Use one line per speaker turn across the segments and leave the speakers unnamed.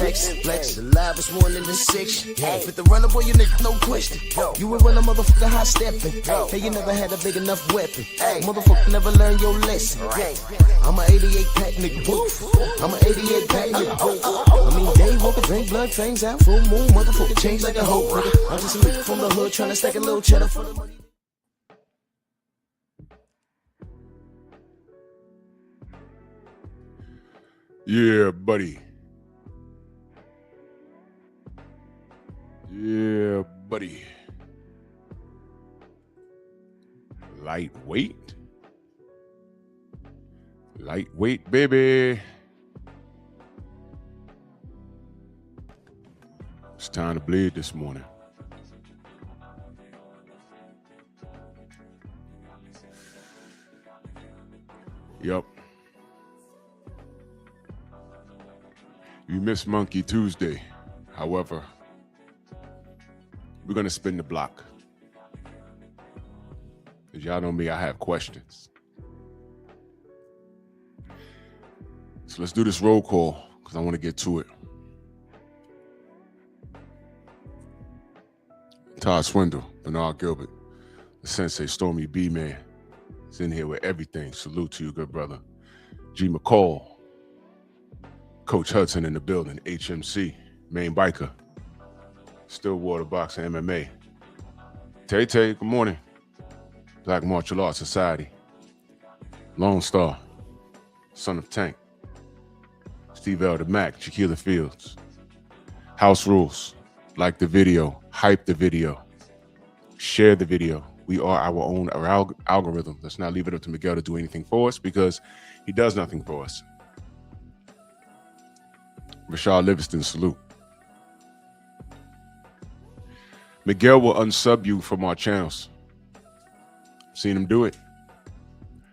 flex, flex. The live is more than the section. With the runner, boy, you nigga, no question. You a runner, motherfucker, high stepping. Hey, you never had a big enough weapon. Motherfucker, never learned your lesson. I'm a 88 pack nigga, woof. I'm a 88 pack nigga, woof. I mean, day walker, drink blood, fangs out, full moon, motherfucker, change like a hoe, nigga. I'm just a nigga from the hood, tryna stack a little cheddar for the money.
Yeah, buddy. Yeah, buddy. Lightweight. Lightweight, baby. It's time to bleed this morning. Yup. You missed Monkey Tuesday. However, we're going to spin the block. As y'all know me, I have questions. So let's do this roll call because I want to get to it. Todd Swindle, Bernard Gilbert, the Sensei Stormy B-Man is in here with everything. Salute to you, good brother. G. McCall. Coach Hudson in the building, HMC, main biker, Stillwater Boxing MMA. Tay, good morning. Black Martial Arts Society. Lone Star, Son of Tank. Steve L. the Mac, Shaquilla Fields. House rules, like the video, hype the video, share the video. We are our own algorithm. Let's not leave it up to Miguel to do anything for us because he does nothing for us. Rashad Livingston, salute. Miguel will unsub you from our channels. Seen him do it.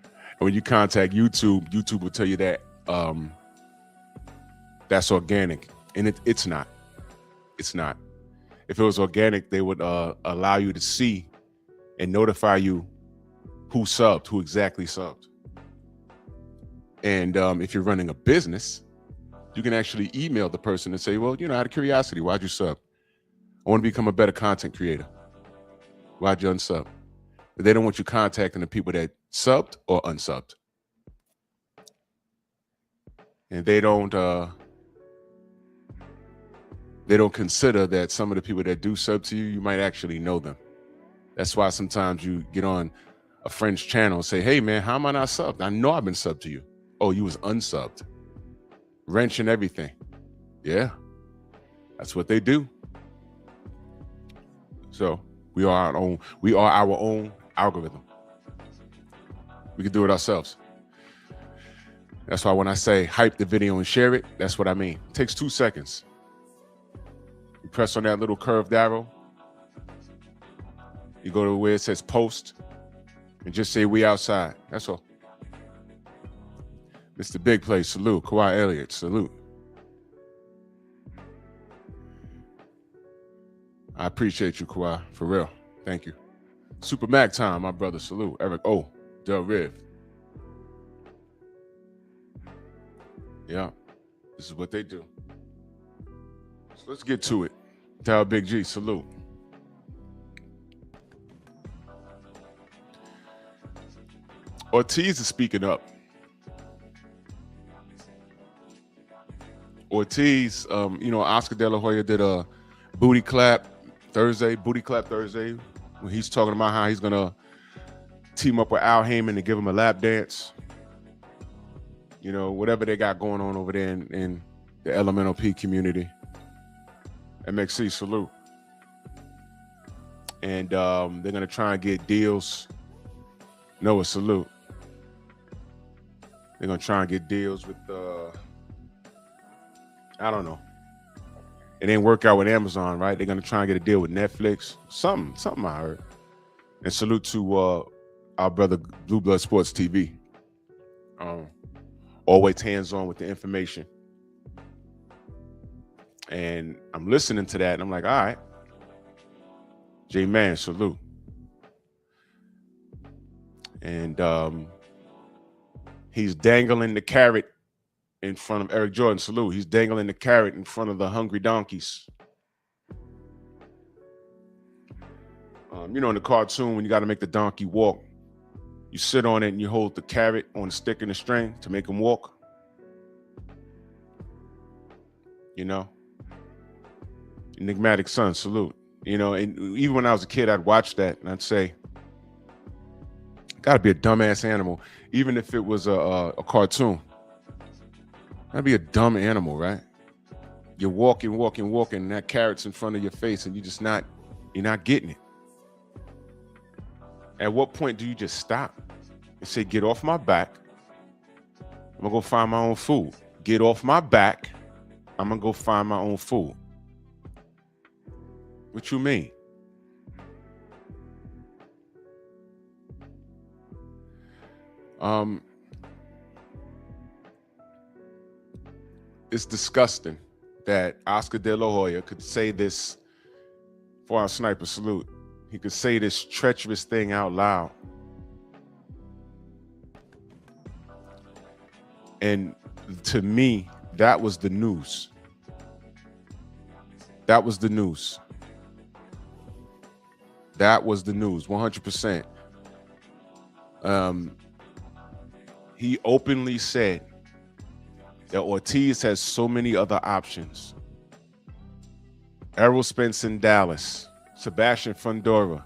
And when you contact YouTube, YouTube will tell you that that's organic. And it's not. It's not. If it was organic, they would allow you to see and notify you who subbed, who exactly subbed. And if you're running a business, you can actually email the person and say, well, you know, out of curiosity, why'd you sub? I want to become a better content creator. Why'd you unsub? But they don't want you contacting the people that subbed or unsubbed. And they don't consider that some of the people that do sub to you, you might actually know them. That's why sometimes you get on a friend's channel and say, hey man, how am I not subbed? I know I've been subbed to you. Oh, you was unsubbed. Wrench and everything. Yeah, that's what they do. So we are our own algorithm. We can do it ourselves. That's why when I say hype the video and share it, that's what I mean. It takes 2 seconds. You press on that little curved arrow. You go to where it says post and just say we outside. That's all. Mr. Big Play, salute. Kawhi Elliott, salute. I appreciate you, Kawhi, for real. Thank you. Super Mac time, my brother, salute. Eric O, Del Riv. Yeah, this is what they do. So let's get to it. Tell Big G, salute. Ortiz is speaking up. Ortiz, Oscar De La Hoya did a booty clap Thursday, when he's talking about how he's going to team up with Al Heyman and give him a lap dance. You know, whatever they got going on over there in the Elemental P community. MXC, salute. And they're going to try and get deals. Noah, salute. They're going to try and get deals with I don't know. It didn't work out with Amazon, right? They're gonna try and get a deal with Netflix. Something I heard. And salute to our brother Blue Blood Sports TV. Always hands-on with the information. And I'm listening to that and I'm like, all right. J-Man, salute. And he's dangling the carrot in front of Eric Jordan. Salute. He's dangling the carrot in front of the hungry donkeys. You know, in the cartoon, when you got to make the donkey walk, you sit on it and you hold the carrot on a stick and a string to make him walk. You know, enigmatic son, salute. You know, and even when I was a kid, I'd watch that and I'd say, gotta be a dumbass animal, even if it was a cartoon. That'd be a dumb animal, right? You're walking, and that carrot's in front of your face, and you're not getting it. At what point do you just stop and say, get off my back? I'm gonna go find my own food. Get off my back. I'm gonna go find my own food. What you mean? It's disgusting that Oscar De La Hoya could say this for our sniper salute. He could say this treacherous thing out loud. And to me, that was the news. That was the news. That was the news, 100%. He openly said that Ortiz has so many other options. Errol Spence in Dallas, Sebastian Fundora.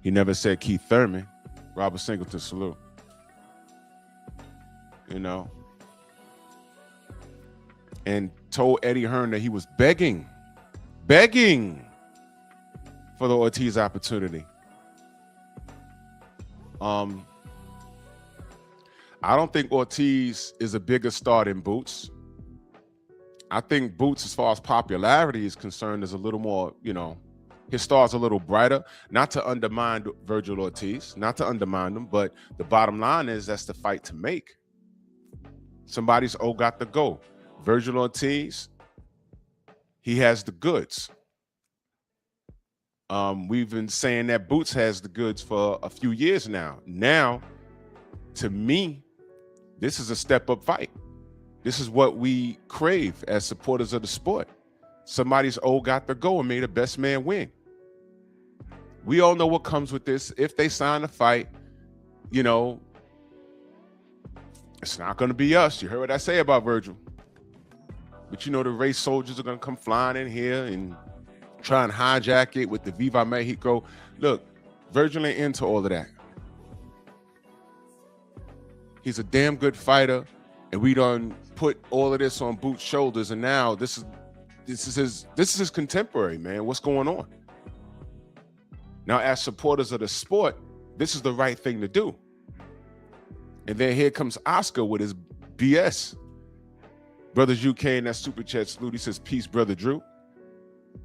He never said Keith Thurman. Robert Singleton, salute. You know, and told Eddie Hearn that he was begging for the Ortiz opportunity. I don't think Ortiz is a bigger star than Boots. I think Boots, as far as popularity is concerned, is a little more, you know, his star's a little brighter. Not to undermine Virgil Ortiz, not to undermine him, but the bottom line is that's the fight to make. Somebody's got to go. Virgil Ortiz, he has the goods. We've been saying that Boots has the goods for a few years now. Now, to me, this is a step-up fight. This is what we crave as supporters of the sport. Somebody's got to go and made a best man win. We all know what comes with this. If they sign a fight, you know, it's not going to be us. You heard what I say about Virgil. But you know, the race soldiers are going to come flying in here and try and hijack it with the Viva Mexico. Look, Virgil ain't into all of that. He's a damn good fighter, and we done put all of this on Boots' shoulders, and now this is his contemporary, man. What's going on? Now, as supporters of the sport, this is the right thing to do. And then here comes Oscar with his BS. Brothers UK in that super chat salute. He says, peace, Brother Drew.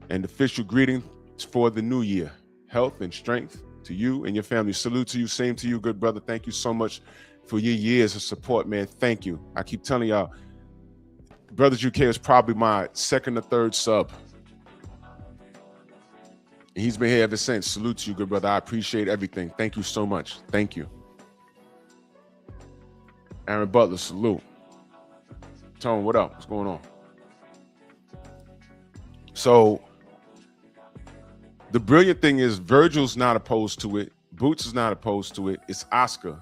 And official greetings for the new year. Health and strength to you and your family. Salute to you. Same to you, good brother. Thank you so much for your years of support, man. Thank you. I keep telling y'all, Brothers UK is probably my second or third sub. And he's been here ever since. Salute to you, good brother. I appreciate everything. Thank you so much. Thank you. Aaron Butler, salute. Tone, what up? What's going on? So the brilliant thing is Virgil's not opposed to it. Boots is not opposed to it. It's Oscar.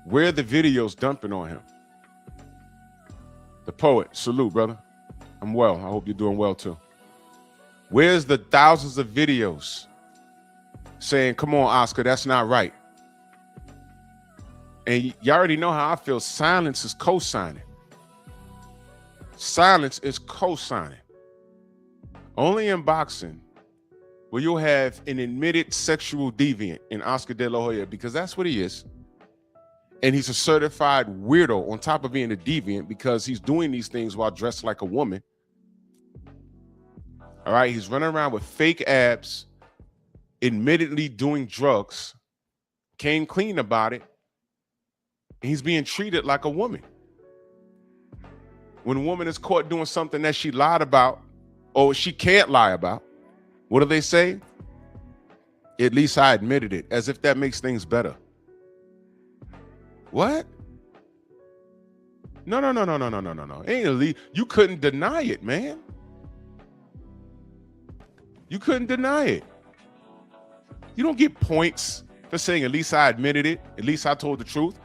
Where are the videos dumping on him? The poet, salute, brother. I'm well. I hope you're doing well too. Where's the thousands of videos saying, come on, Oscar, that's not right? And you already know how I feel. Silence is co-signing. Silence is co-signing. Only in boxing will you have an admitted sexual deviant in Oscar De La Hoya, because that's what he is. And he's a certified weirdo on top of being a deviant, because he's doing these things while dressed like a woman. All right, he's running around with fake abs, admittedly doing drugs, came clean about it, and he's being treated like a woman. When a woman is caught doing something that she lied about, or she can't lie about, what do they say? At least I admitted it, as if that makes things better. What? No. Ain't elite. You couldn't deny it, man. You couldn't deny it. You don't get points for saying, at least I admitted it. At least I told the truth.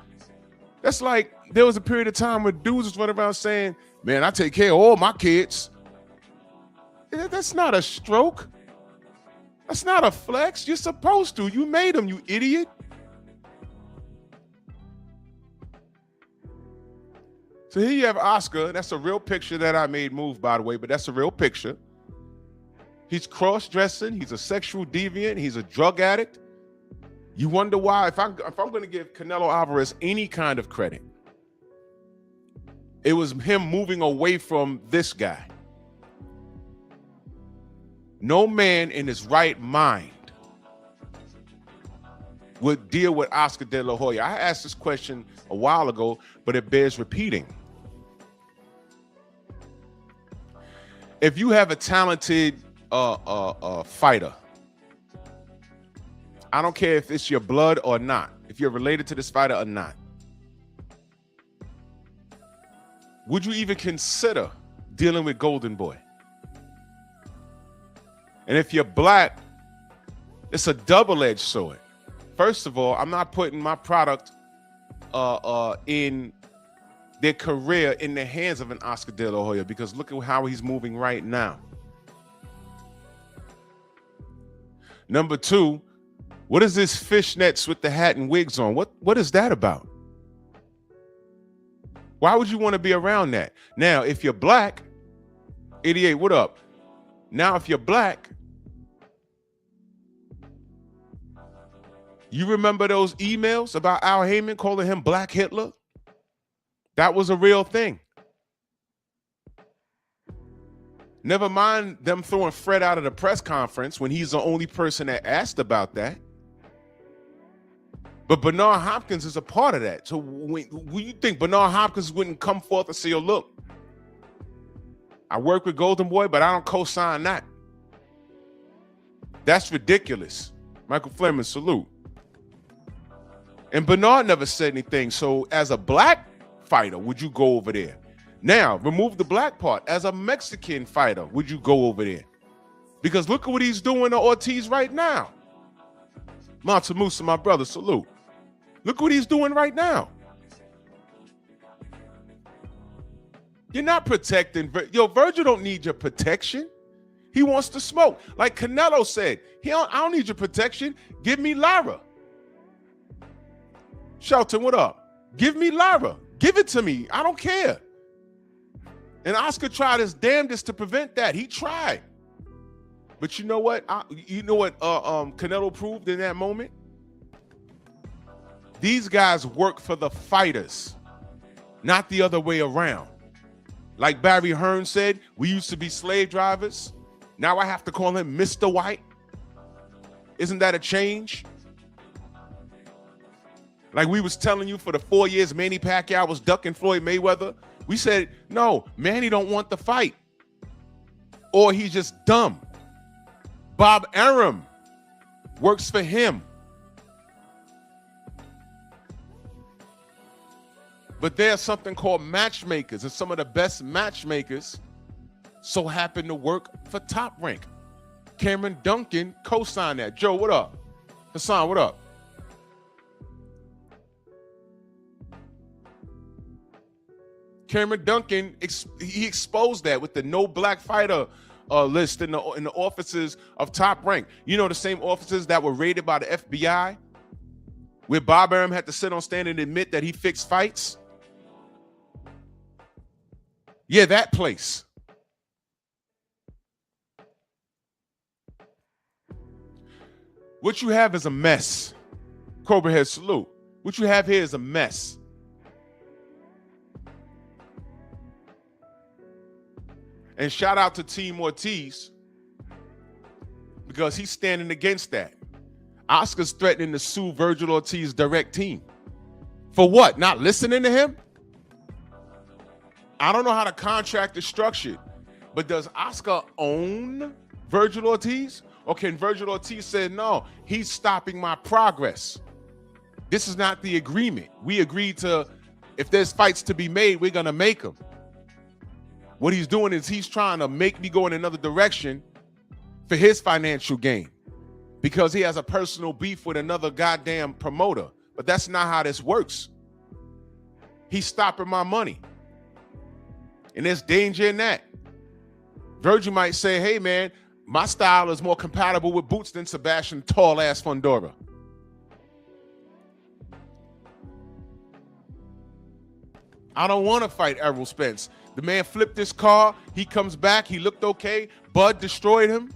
That's like, there was a period of time where dudes was running around saying, man, I take care of all my kids. That's not a stroke. That's not a flex. You're supposed to. You made them, you idiot. So here you have Oscar. That's a real picture that I made move, by the way, but that's a real picture. He's cross-dressing. He's a sexual deviant. He's a drug addict. You wonder why. If I'm going to give Canelo Alvarez any kind of credit, it was him moving away from this guy. No man in his right mind would deal with Oscar De La Hoya. I asked this question a while ago, but it bears repeating. If you have a talented fighter, I don't care if it's your blood or not, if you're related to this fighter or not, would you even consider dealing with Golden Boy? And if you're black, it's a double-edged sword. First of all, I'm not putting my product in their career in the hands of an Oscar De La Hoya, because look at how he's moving right now. Number two, what is this fishnets with the hat and wigs on? What is that about? Why would you want to be around that? Now, if you're black, 88, what up? Now, if you're black, you remember those emails about Al Heyman calling him Black Hitler? That was a real thing. Never mind them throwing Fred out of the press conference when he's the only person that asked about that. But Bernard Hopkins is a part of that. So when you think Bernard Hopkins wouldn't come forth and say, oh, look, I work with Golden Boy, but I don't co-sign that. That's ridiculous. Michael Fleming, salute. And Bernard never said anything. So as a black fighter, would you go over there? Now, remove the black part. As a Mexican fighter, would you go over there? Because look at what he's doing to Ortiz right now. Montemusa, my brother, salute. Look what he's doing right now. You're not protecting. Yo, Virgil don't need your protection. He wants to smoke. Like Canelo said, I don't need your protection. Give me Lara. Shelton, what up? Give me Lara. Give it to me. I don't care. And Oscar tried his damnedest to prevent that. He tried. But you know what? Canelo proved in that moment? These guys work for the fighters, not the other way around. Like Barry Hearn said, we used to be slave drivers. Now I have to call him Mr. White. Isn't that a change? Like we was telling you for the 4 years Manny Pacquiao was ducking Floyd Mayweather. We said, no, Manny don't want the fight. Or he's just dumb. Bob Arum works for him. But there's something called matchmakers, and some of the best matchmakers so happen to work for Top Rank. Cameron Duncan co-signed that. Joe, what up? Hassan, what up? Cameron Duncan, he exposed that with the no black fighter list in the offices of Top Rank. You know, the same offices that were raided by the FBI, where Bob Arum had to sit on stand and admit that he fixed fights. Yeah, that place. What you have is a mess. Cobra Head, salute. What you have here is a mess. And shout out to Team Ortiz, because he's standing against that. Oscar's threatening to sue Virgil Ortiz's direct team. For what? Not listening to him? I don't know how the contract is structured, but does Oscar own Virgil Ortiz? Or can Virgil Ortiz say, no, he's stopping my progress? This is not the agreement. We agreed to If there's fights to be made, we're going to make them. What he's doing is he's trying to make me go in another direction for his financial gain because he has a personal beef with another goddamn promoter. But that's not how this works. He's stopping my money. And there's danger in that. Virgil might say, hey, man, my style is more compatible with Boots than Sebastian tall-ass Fundora. I don't want to fight Errol Spence. The man flipped his car. He comes back. He looked okay. Bud destroyed him.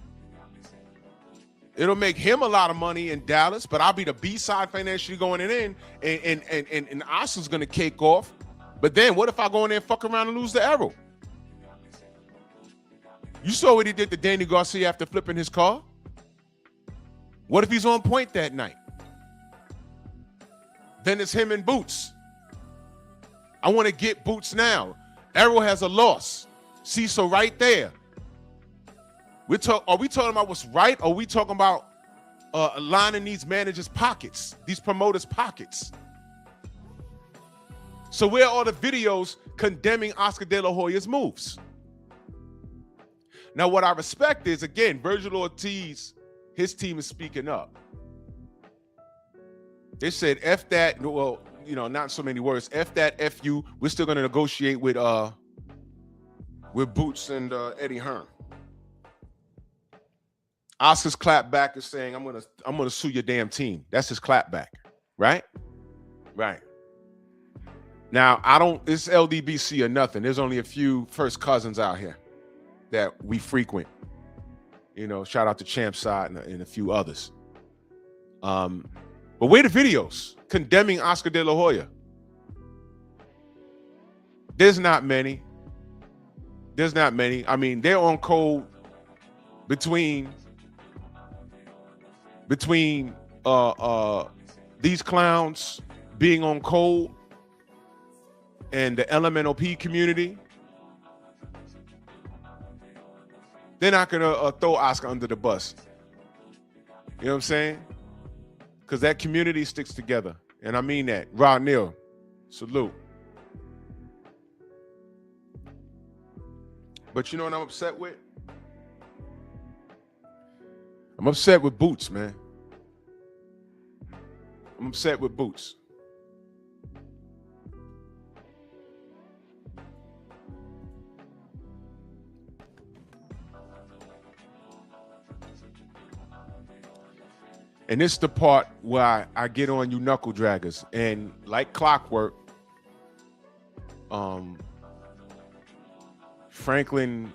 It'll make him a lot of money in Dallas, but I'll be the B-side financially going in, and Oscar's going to cake off. But then what if I go in there and fuck around and lose the Errol? You saw what he did to Danny Garcia after flipping his car? What if he's on point that night? Then it's him and Boots. I want to get Boots now. Errol has a loss. See, so right there. Are we talking about what's right, or are we talking about lining these managers' pockets, these promoters' pockets? So where are all the videos condemning Oscar De La Hoya's moves? Now, what I respect is, again, Virgil Ortiz, his team is speaking up. They said, F that, well, you know, not so many words, F that, F you, we're still going to negotiate with Boots and Eddie Hearn. Oscar's clapback is saying, I'm gonna sue your damn team. That's his clapback, right? Right. Now, it's LDBC or nothing. There's only a few first cousins out here that we frequent. You know, shout out to Champ Side and a few others. But where the videos condemning Oscar De La Hoya? There's not many. I mean, they're on code between these clowns being on code and the LMNOP community. They're not gonna throw Oscar under the bus. You know what I'm saying? Because that community sticks together, and I mean that. Rod Neal, salute. But you know what I'm upset with? I'm upset with Boots, man. I'm upset with Boots. And this is the part where I get on you knuckle draggers. And like clockwork, Franklin,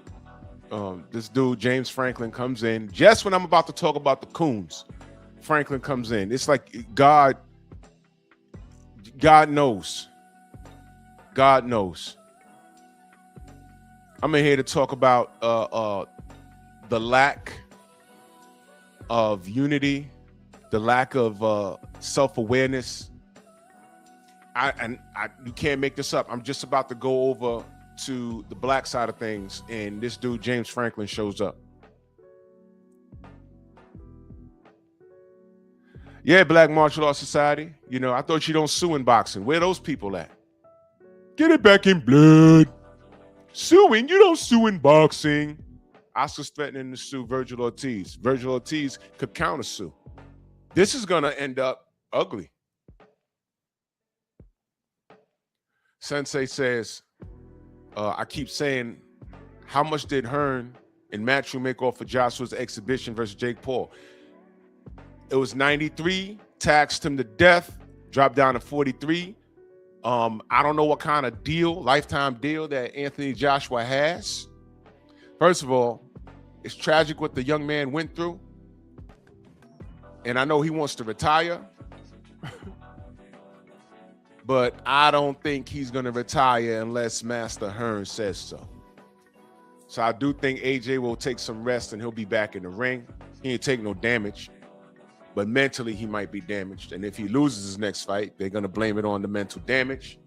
this dude, James Franklin, comes in just when I'm about to talk about the coons. Franklin comes in. It's like God knows. God knows. I'm in here to talk about the lack of unity, the lack of self-awareness. You can't make this up. I'm just about to go over to the black side of things, and this dude, James Franklin, shows up. Yeah, Black Martial Arts Society. You know, I thought you don't sue in boxing. Where are those people at? Get it back in blood. Suing? You don't sue in boxing. Oscar's threatening to sue Virgil Ortiz. Virgil Ortiz could countersue. This is going to end up ugly. Sensei says, I keep saying, how much did Hearn and Matthew make off of Joshua's exhibition versus Jake Paul? It was 93, taxed him to death, dropped down to 43. I don't know what kind of deal, lifetime deal that Anthony Joshua has. First of all, it's tragic what the young man went through. And I know he wants to retire. But I don't think he's going to retire unless Master Hearn says so. So I do think AJ will take some rest and he'll be back in the ring. He ain't take no damage. But mentally, he might be damaged. And if he loses his next fight, they're going to blame it on the mental damage.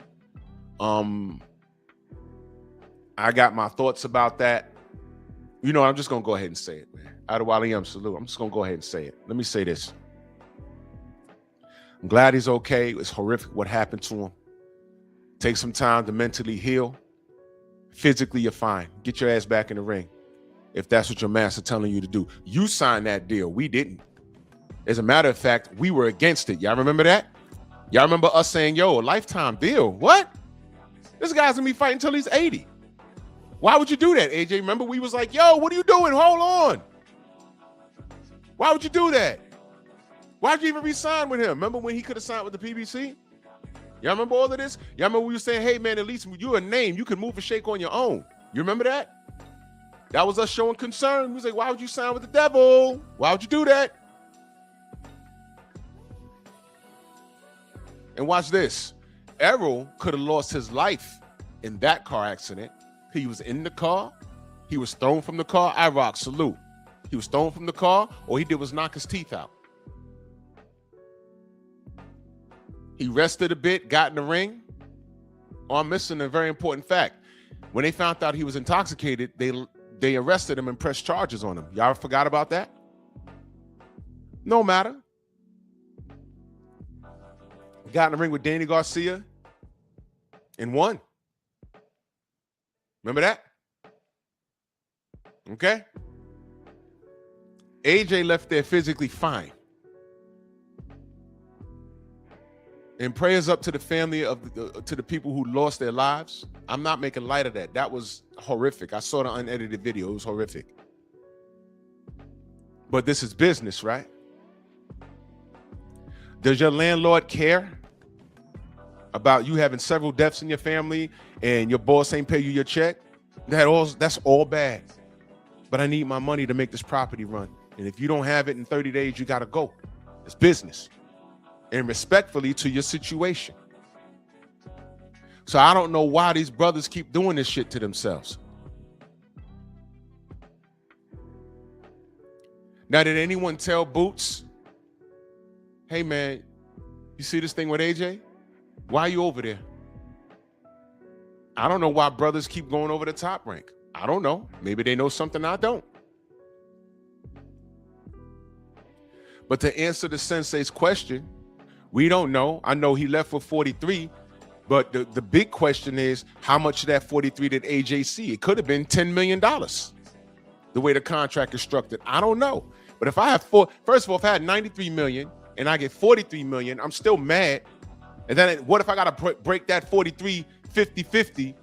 I got my thoughts about that. You know, I'm just going to go ahead and say it, man. Adewale salute. I'm just going to go ahead and say it. Let me say this. I'm glad he's okay. It's horrific what happened to him. Take some time to mentally heal. Physically, you're fine. Get your ass back in the ring if that's what your master telling you to do. You signed that deal. We didn't. As a matter of fact, we were against it. Y'all remember that? Y'all remember us saying, yo, a lifetime deal? What? This guy's gonna be fighting until he's 80. Why would you do that, AJ? Remember we was like, yo, what are you doing? Hold on. Why would you do that? Why'd you even re-sign with him? Remember when he could have signed with the PBC? Y'all remember all of this? Y'all remember we were saying, hey, man, at least you're a name. You can move and shake on your own. You remember that? That was us showing concern. We was like, why would you sign with the devil? Why would you do that? And watch this. Errol could have lost his life in that car accident. He was in the car. He was thrown from the car. I rock, salute. He was thrown from the car. All he did was knock his teeth out. He rested a bit, got in the ring. Oh, I'm missing a very important fact. When they found out he was intoxicated, they arrested him and pressed charges on him. Y'all forgot about that? No matter. Got in the ring with Danny Garcia and won. Remember that? Okay. AJ left there physically fine. And prayers up to the family to the people who lost their lives. I'm not making light of that. That was horrific. I saw the unedited video. It was horrific. But this is business, right? Does your landlord care about you having several deaths in your family and your boss ain't pay you your check? That's all bad. But I need my money to make this property run. And if you don't have it in 30 days, you got to go. It's business. And respectfully to your situation. So I don't know why these brothers keep doing this shit to themselves. Now, did anyone tell Boots, hey man, you see this thing with AJ? Why are you over there? I don't know why brothers keep going over the top rank. I don't know. Maybe they know something I don't. But to answer the sensei's question, we don't know. I know he left for 43, but the big question is, how much of that 43 did AJ see? It could have been $10 million, the way the contract is structured. I don't know. But if I have first of all, if I had 93 million and I get 43 million, I'm still mad. And then what if I got to break that 43 50-50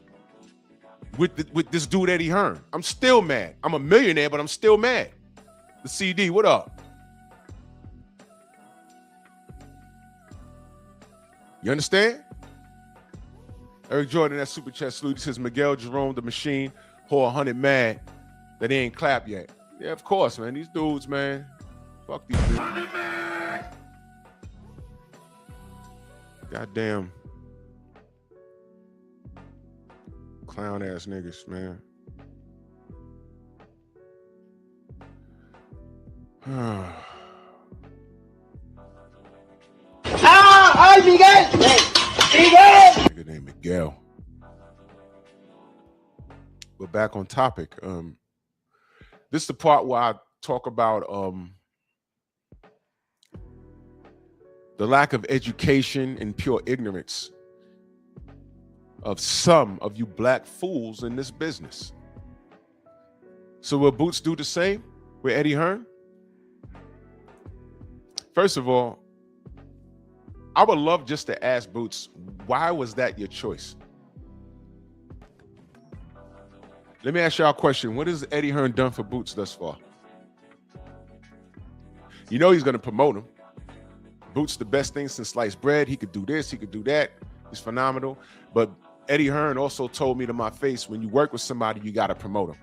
with this dude Eddie Hearn? I'm still mad. I'm a millionaire, but I'm still mad. The CD, what up? You understand? Eric Jordan, that super chat salute. He says Miguel Jerome, the machine, whole 100 mad that he ain't clapped yet. Yeah, of course, man. These dudes, man. Fuck these dudes. Goddamn clown ass niggas, man.
¡Ay, Miguel! ¡Miguel!
Nigga named Miguel. But back on topic. This is the part where I talk about the lack of education and pure ignorance of some of you black fools in this business. So will Boots do the same with Eddie Hearn? First of all, I would love just to ask Boots, why was that your choice? Let me ask y'all a question. What has Eddie Hearn done for Boots thus far? You know he's going to promote him. Boots the best thing since sliced bread. He could do this, he could do that. He's phenomenal. But Eddie Hearn also told me to my face, when you work with somebody, you got to promote him.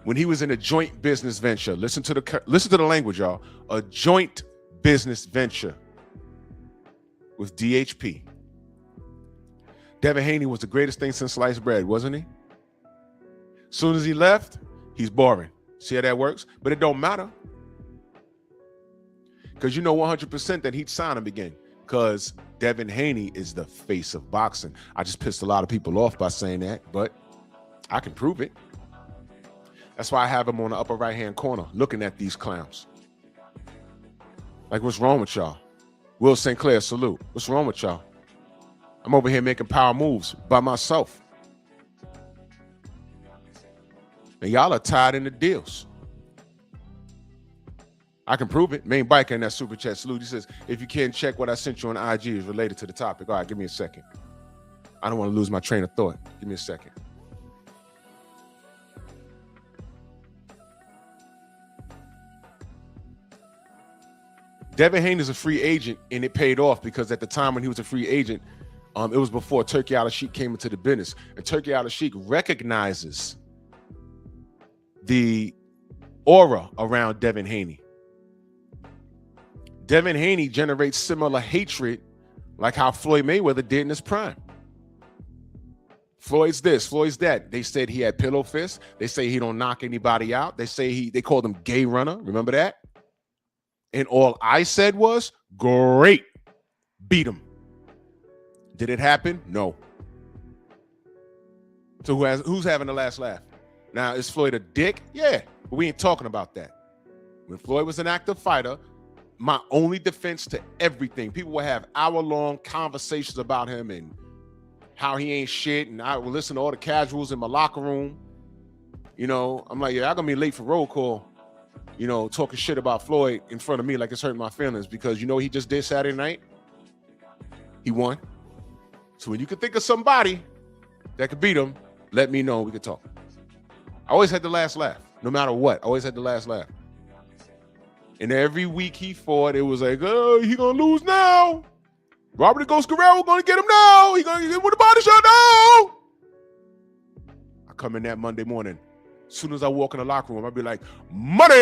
When he was in a joint business venture, listen to the language, y'all. A joint business venture with DHP. Devin Haney was the greatest thing since sliced bread, wasn't he? Soon as he left, he's boring. See how that works? But it don't matter. Because you know 100% that he'd sign him again. Because Devin Haney is the face of boxing. I just pissed a lot of people off by saying that, but I can prove it. That's why I have him on the upper right-hand corner looking at these clowns. Like, what's wrong with y'all? Will St. Clair, salute. What's wrong with y'all? I'm over here making power moves by myself. And y'all are tied into deals. I can prove it. Main biker in that super chat salute. He says, if you can check what I sent you on IG is related to the topic. All right, give me a second. I don't want to lose my train of thought. Give me a second. Devin Haney is a free agent, and it paid off because at the time when he was a free agent, it was before Turkey Al-Sheikh came into the business. And Turkey Al-Sheikh recognizes the aura around Devin Haney. Devin Haney generates similar hatred like how Floyd Mayweather did in his prime. Floyd's this, Floyd's that. They said he had pillow fists. They say he don't knock anybody out. They called him gay runner. Remember that? And all I said was, great, beat him. Did it happen? No. So who's having the last laugh? Now, is Floyd a dick? Yeah, but we ain't talking about that. When Floyd was an active fighter, my only defense to everything, people would have hour-long conversations about him and how he ain't shit, and I would listen to all the casuals in my locker room. You know, I'm like, yeah, I'm gonna be late for roll call, you know, talking shit about Floyd in front of me like it's hurting my feelings because you know what he just did Saturday night? He won. So when you can think of somebody that could beat him, let me know, we could talk. I always had the last laugh, no matter what. I always had the last laugh. And every week he fought, it was like, oh, he gonna lose now. Robert the Ghost Guerrero gonna get him now. He gonna get him with the body shot now. I come in that Monday morning. As soon as I walk in the locker room, I'll be like, money!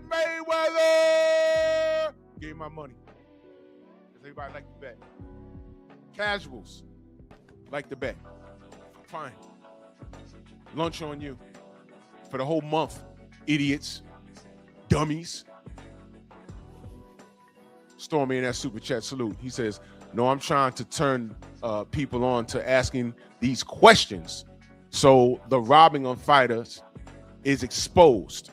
Mayweather! Gave my money. Does everybody like to bet? Casuals like to bet. Fine. Lunch on you. For the whole month, idiots. Dummies. Stormy in that super chat salute. He says, no, I'm trying to turn people on to asking these questions so the robbing on fighters is exposed.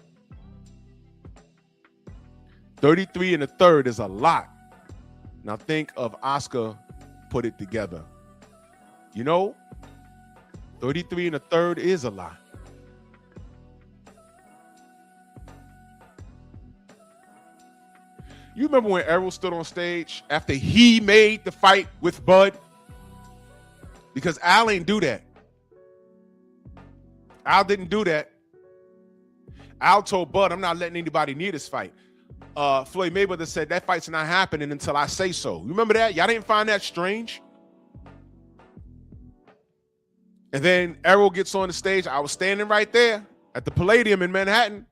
33 and a third is a lot. Now think of Oscar put it together. You know, 33 and a third is a lot. You remember when Errol stood on stage after he made the fight with Bud? Because Al ain't do that. Al didn't do that. Al told Bud, I'm not letting anybody near this fight. Floyd Mayweather said that fight's not happening until I say so. You remember that? Y'all didn't find that strange? And then Errol gets on the stage. I was standing right there at the Palladium in Manhattan.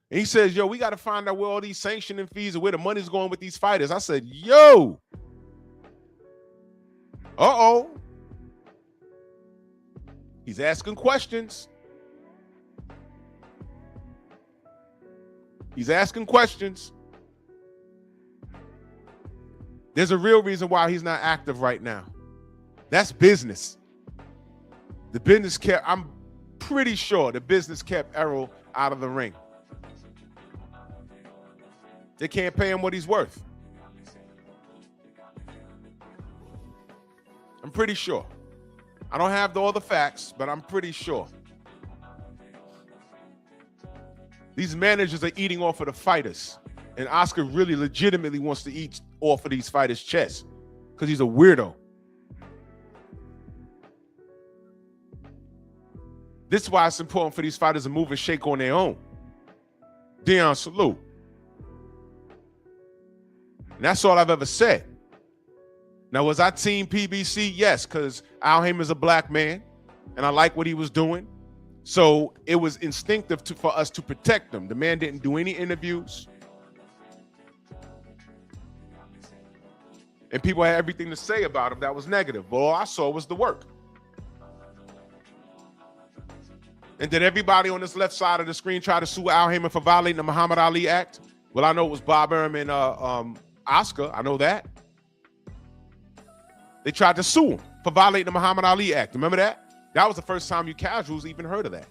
And he says, yo, we got to find out where all these sanctioning fees and where the money's going with these fighters. I said, yo. Uh-oh. He's asking questions. He's asking questions. There's a real reason why he's not active right now. That's business. The business kept, I'm pretty sure the business kept Errol out of the ring. They can't pay him what he's worth. I'm pretty sure. I don't have all the facts, but I'm pretty sure. These managers are eating off of the fighters. And Oscar really legitimately wants to eat off of these fighters' chests because he's a weirdo. This is why it's important for these fighters to move and shake on their own. Deion, salute. And that's all I've ever said. Now, was I team PBC? Yes, because Al Haymon's a black man, and I like what he was doing. So it was instinctive for us to protect him. The man didn't do any interviews. And people had everything to say about him that was negative. But all I saw was the work. And did everybody on this left side of the screen try to sue Al Haymon for violating the Muhammad Ali Act? Well, I know it was Bob Arum and Oscar. I know that. They tried to sue him for violating the Muhammad Ali Act. Remember that? That was the first time you casuals even heard of that.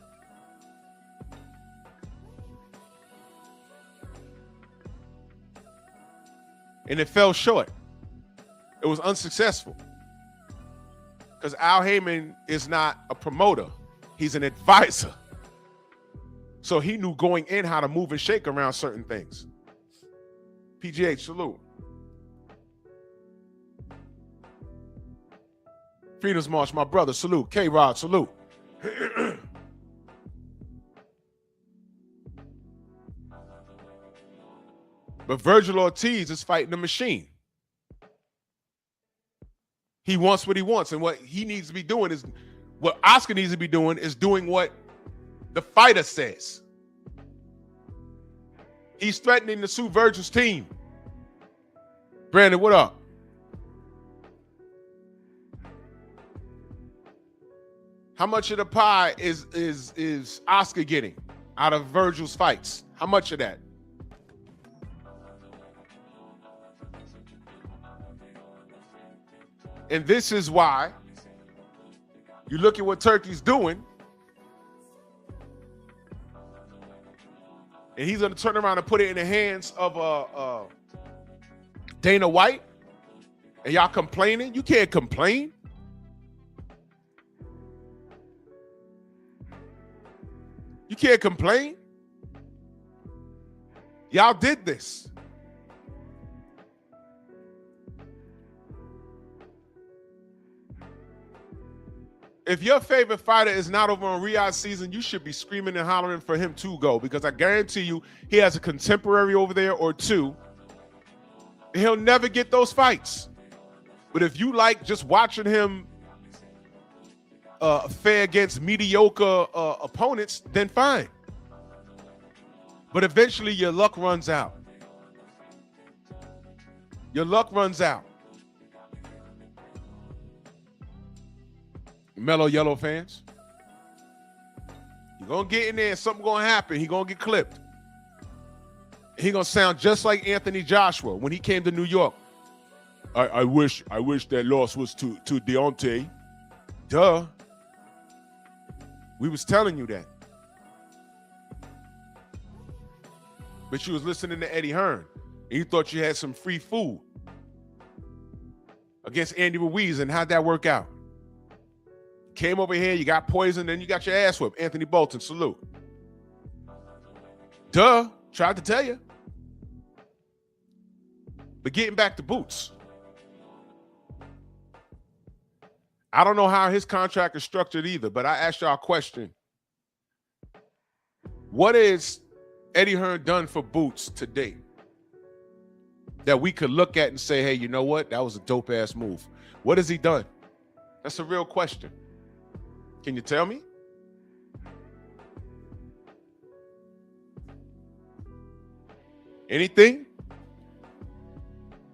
And it fell short. It was unsuccessful. Because Al Heyman is not a promoter. He's an advisor. So he knew going in how to move and shake around certain things. PGH, salute. Freedom's March, my brother, salute. K-Rod, salute. But Virgil Ortiz is fighting the machine. He wants what he wants, and what he needs to be doing is, what Oscar needs to be doing is doing what the fighter says. He's threatening to sue Virgil's team. Brandon, what up? How much of the pie is Oscar getting out of Virgil's fights? How much of that? And this is why you look at what Turkey's doing, and he's going to turn around and put it in the hands of Dana White, and y'all complaining? You can't complain. You can't complain. Y'all did this. If your favorite fighter is not over on Riyadh season, you should be screaming and hollering for him to go, because I guarantee you he has a contemporary over there or two. He'll never get those fights. But if you like just watching him fare against mediocre opponents, then fine. But eventually your luck runs out. Your luck runs out. Mellow Yellow fans, you're going to get in there and something going to happen. He's going to get clipped. He's going to sound just like Anthony Joshua when he came to New York. I wish that loss was to Deontay. Duh. We was telling you that. But you was listening to Eddie Hearn, and you thought you had some free food against Andy Ruiz, and how'd that work out? Came over here, you got poisoned, then you got your ass whipped. Anthony Bolton, salute. Duh, tried to tell you. But getting back to Boots, I don't know how his contract is structured either, but I asked y'all a question. What is Eddie Hearn done for Boots to date that we could look at and say, hey, you know what? That was a dope-ass move. What has he done? That's a real question. Can you tell me? Anything?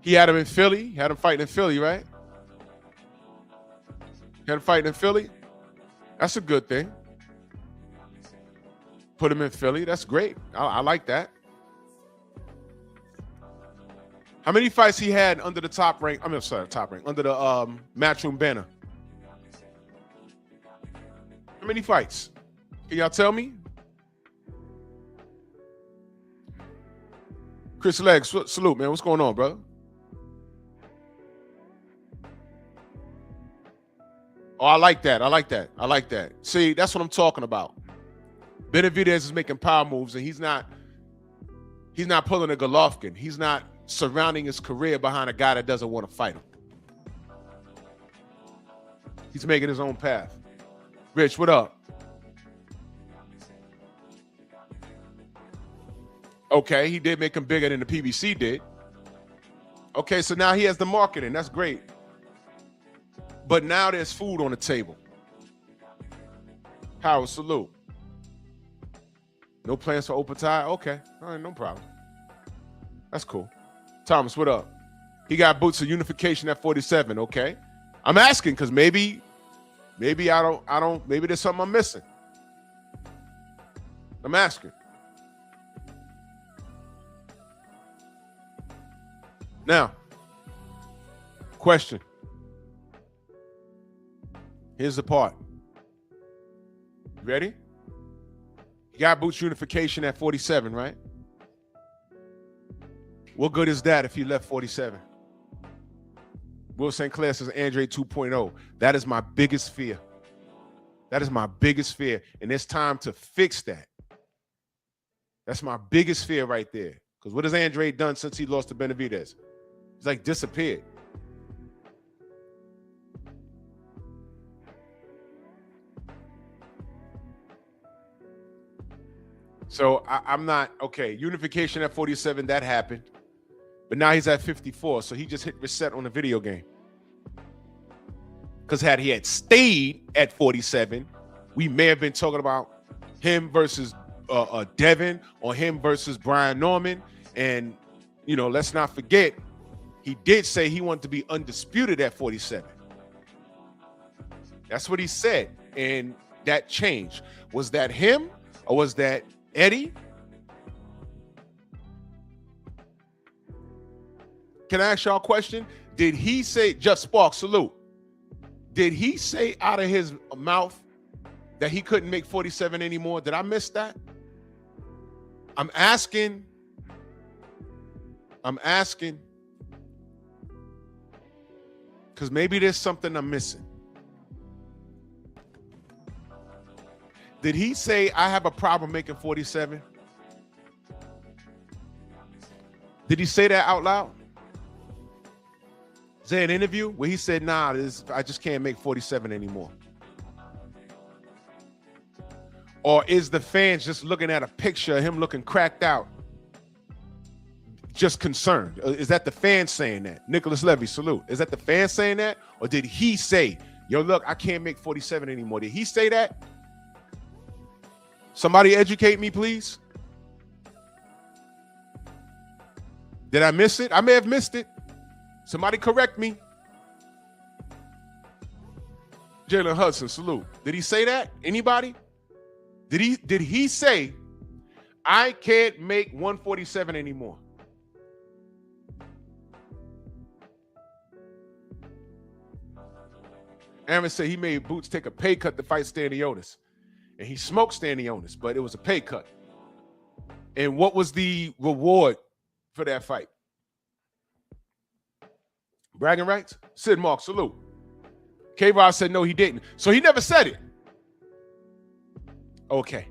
He had him in Philly. Had him fighting in Philly, right? Had him fighting in Philly. That's a good thing. Put him in Philly. That's great. I like that. How many fights he had under the top rank? Under the Matchroom banner? How many fights? Can y'all tell me? Chris Leggs, salute, man. What's going on, brother? Oh, I like that. I like that. I like that. See, that's what I'm talking about. Benavidez is making power moves, and he's not pulling a Golovkin. He's not surrounding his career behind a guy that doesn't want to fight him. He's making his own path. Rich, what up? Okay, he did make him bigger than the PBC did. Okay, so now he has the marketing. That's great. But now there's food on the table. Howard, salute. No plans for open tie? Okay, all right, no problem. That's cool. Thomas, what up? He got Boots of unification at 47. Okay, I'm asking because maybe I don't. Maybe there's something I'm missing. I'm asking. Now, question. Here's the part. You ready? You got Boots unification at 47, right? What good is that if he left 47? Will St. Clair says Andre 2.0. That is my biggest fear. That is my biggest fear. And it's time to fix that. That's my biggest fear right there. Because what has Andre done since he lost to Benavidez? He's like disappeared. So I'm not, okay, unification at 47, that happened. But now he's at 54, so he just hit reset on the video game. Because had he had stayed at 47, we may have been talking about him versus Devin or him versus Brian Norman. And, you know, let's not forget, he did say he wanted to be undisputed at 47. That's what he said. And that changed. Was that him or was that Eddie? Can I ask y'all a question? Did he say, Just Spark, salute. Did he say out of his mouth that he couldn't make 47 anymore? Did I miss that? I'm asking. Because maybe there's something I'm missing. Did he say, I have a problem making 47? Did he say that out loud? Is there an interview where he said, nah, I just can't make 47 anymore? Or is the fans just looking at a picture of him looking cracked out, just concerned? Is that the fans saying that? Nicholas Levy, salute. Is that the fans saying that? Or did he say, yo, look, I can't make 47 anymore? Did he say that? Somebody educate me, please. Did I miss it? I may have missed it. Somebody correct me. Jalen Hudson, salute. Did he say that? Anybody? Did he say, I can't make 147 anymore? Aaron said he made Boots take a pay cut to fight Stanionis. And he smoked Stanionis, but it was a pay cut. And what was the reward for that fight? Bragging rights? Sid Mark, salute. K-Rod said no, he didn't. So he never said it. Okay.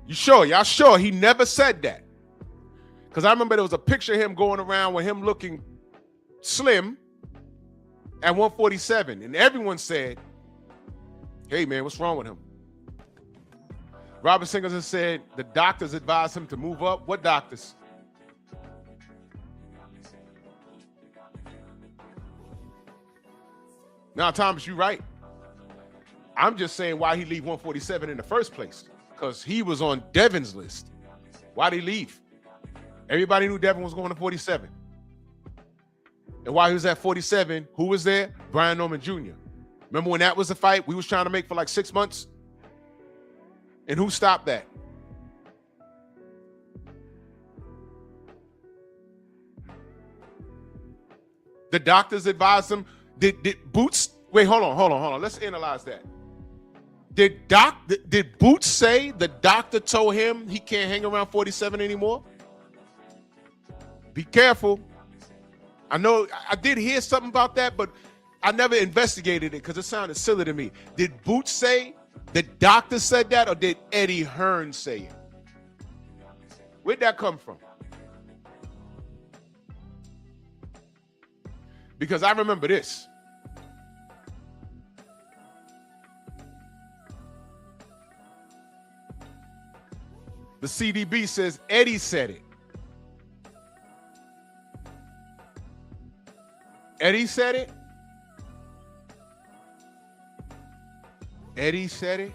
You sure? Y'all sure he never said that? Because I remember there was a picture of him going around with him looking slim at 147. And everyone said, hey, man, what's wrong with him? Robert Singleton said the doctors advised him to move up. What doctors? Now, Thomas, you're right. I'm just saying why he leave 147 in the first place. Because he was on Devin's list. Why'd he leave? Everybody knew Devin was going to 47. And while he was at 47, who was there? Brian Norman Jr. Remember when that was the fight we was trying to make for like 6 months? And who stopped that? The doctors advised him. Did Boots, wait, hold on. Let's analyze that. Did Boots say the doctor told him he can't hang around 47 anymore? Be careful. I know I did hear something about that, but I never investigated it because it sounded silly to me. Did Boots say the doctor said that, or did Eddie Hearn say it? Where'd that come from? Because I remember this. The CDB says Eddie said it. Eddie said it? Eddie said it?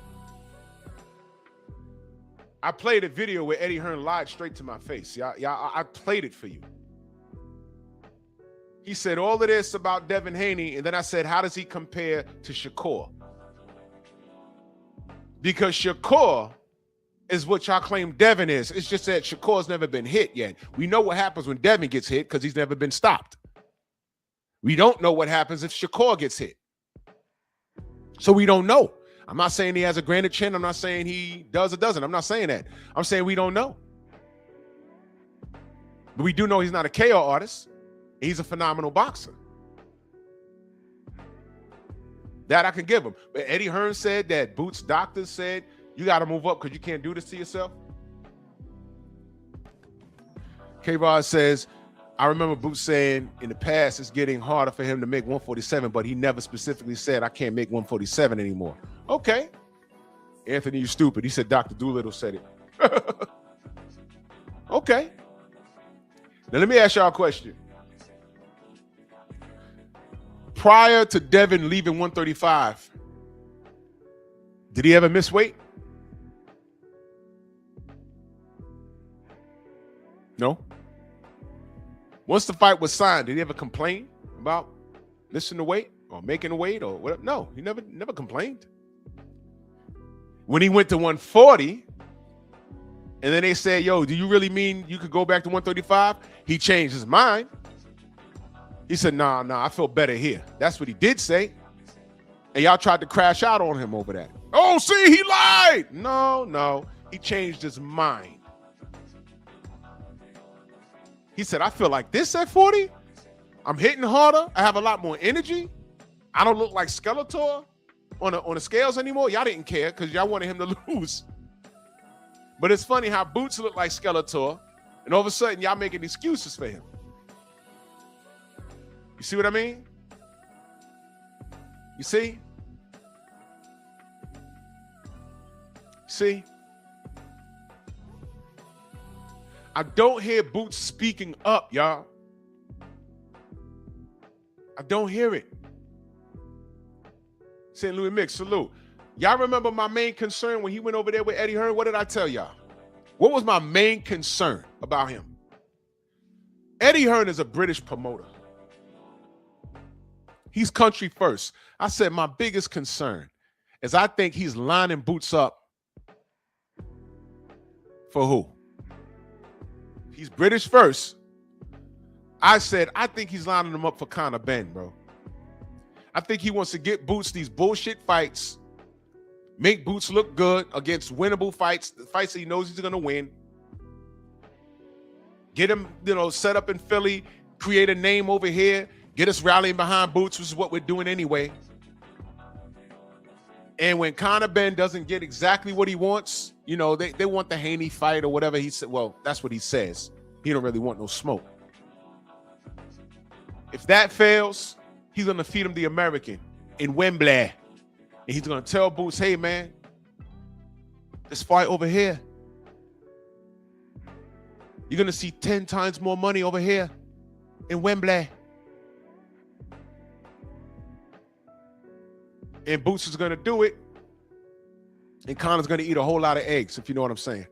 I played a video where Eddie Hearn lied straight to my face. I played it for you. He said all of this about Devin Haney, and then I said, how does he compare to Shakur? Because Shakur is what y'all claim Devin is. It's just that Shakur's never been hit yet. We know what happens when Devin gets hit because he's never been stopped. We don't know what happens if Shakur gets hit. So we don't know. I'm not saying he has a granite chin. I'm not saying he does or doesn't. I'm not saying that. I'm saying we don't know. But we do know he's not a KO artist. He's a phenomenal boxer. That I can give him. But Eddie Hearn said that Boots' doctors said, you got to move up because you can't do this to yourself. K-Rod says, I remember Boots saying in the past it's getting harder for him to make 147, but he never specifically said, I can't make 147 anymore. Okay. Anthony, you stupid. He said Dr. Doolittle said it. Okay. Now, let me ask y'all a question. Prior to Devin leaving 135, did he ever miss weight? No. Once the fight was signed, did he ever complain about missing the weight or making the weight or whatever? No, he never complained. When he went to 140, and then they said, yo, do you really mean you could go back to 135? He changed his mind. He said, nah, I feel better here. That's what he did say. And y'all tried to crash out on him over that. Oh, see, he lied. No, he changed his mind. He said, I feel like this at 40. I'm hitting harder. I have a lot more energy. I don't look like Skeletor on the scales anymore. Y'all didn't care because y'all wanted him to lose. But it's funny how Boots look like Skeletor, and all of a sudden y'all making excuses for him. You see what I mean? You see? See? I don't hear Boots speaking up, y'all. I don't hear it. St. Louis Mix, salute. Y'all remember my main concern when he went over there with Eddie Hearn? What did I tell y'all? What was my main concern about him? Eddie Hearn is a British promoter. He's country first. I said my biggest concern is I think he's lining Boots up for who? He's British first. I said I think he's lining him up for Conor Benn, bro. I think he wants to get Boots these bullshit fights, make Boots look good against winnable fights, the fights that he knows he's going to win. Get him, set up in Philly, create a name over here, get us rallying behind Boots, which is what we're doing anyway. And when Conor Benn doesn't get exactly what he wants, they want the Haney fight or whatever he said. Well, that's what he says. He don't really want no smoke. If that fails, he's going to feed him the American in Wembley. And he's going to tell Boots, hey, man, this fight over here, you're going to see 10 times more money over here in Wembley. And Boots is going to do it. And Conor's going to eat a whole lot of eggs, if you know what I'm saying.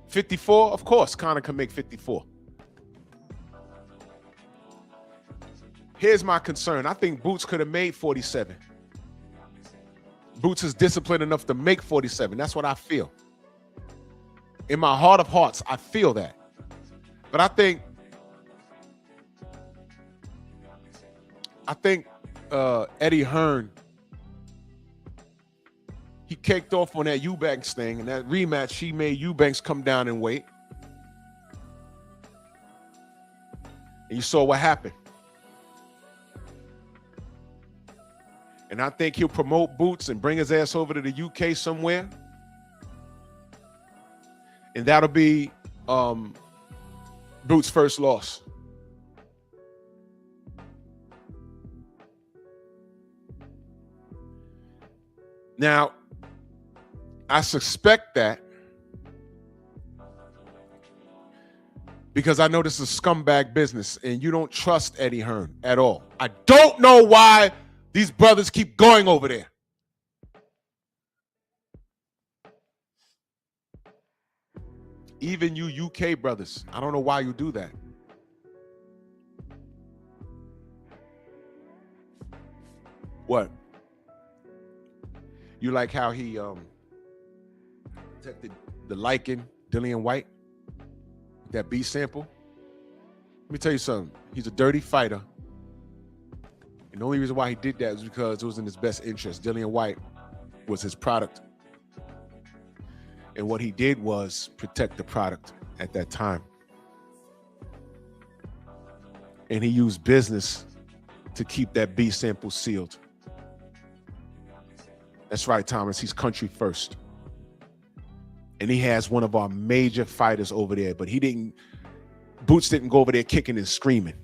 54, of course, Conor can make 54. Here's my concern. I think Boots could have made 47. Boots is disciplined enough to make 47. That's what I feel. In my heart of hearts, I feel that. But I think Eddie Hearn, he kicked off on that Eubanks thing, and that rematch, he made Eubanks come down in weight. And you saw what happened. And I think he'll promote Boots and bring his ass over to the UK somewhere. And that'll be Boots' first loss. Now, I suspect that because I know this is scumbag business and you don't trust Eddie Hearn at all. I don't know why these brothers keep going over there. Even you UK brothers, I don't know why you do that. What? You like how he protected the Lycan, Dillian White, that beat sample? Let me tell you something. He's a dirty fighter. And the only reason why he did that was because it was in his best interest. Dillian White was his product. And what he did was protect the product at that time. And he used business to keep that B sample sealed. That's right, Thomas. He's country first. And he has one of our major fighters over there, but Boots didn't go over there kicking and screaming.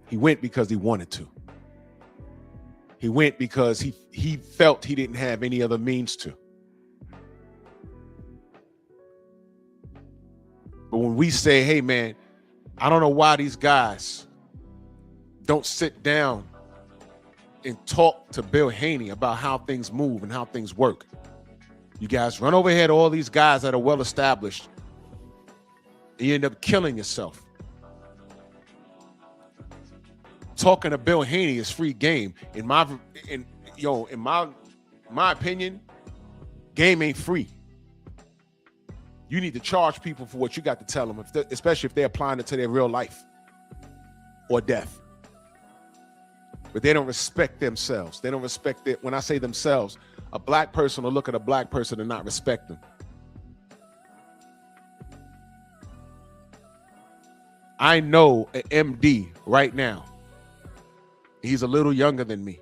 He went because he wanted to. He went because he felt he didn't have any other means to. But when we say, hey man, I don't know why these guys don't sit down and talk to Bill Haney about how things move and how things work. You guys run over here to all these guys that are well established, and you end up killing yourself. Talking to Bill Haney is free game. In my opinion, game ain't free. You need to charge people for what you got to tell them, especially if they're applying it to their real life or death. But they don't respect themselves. They don't respect it. When I say themselves, a black person will look at a black person and not respect them. I know an MD right now. He's a little younger than me.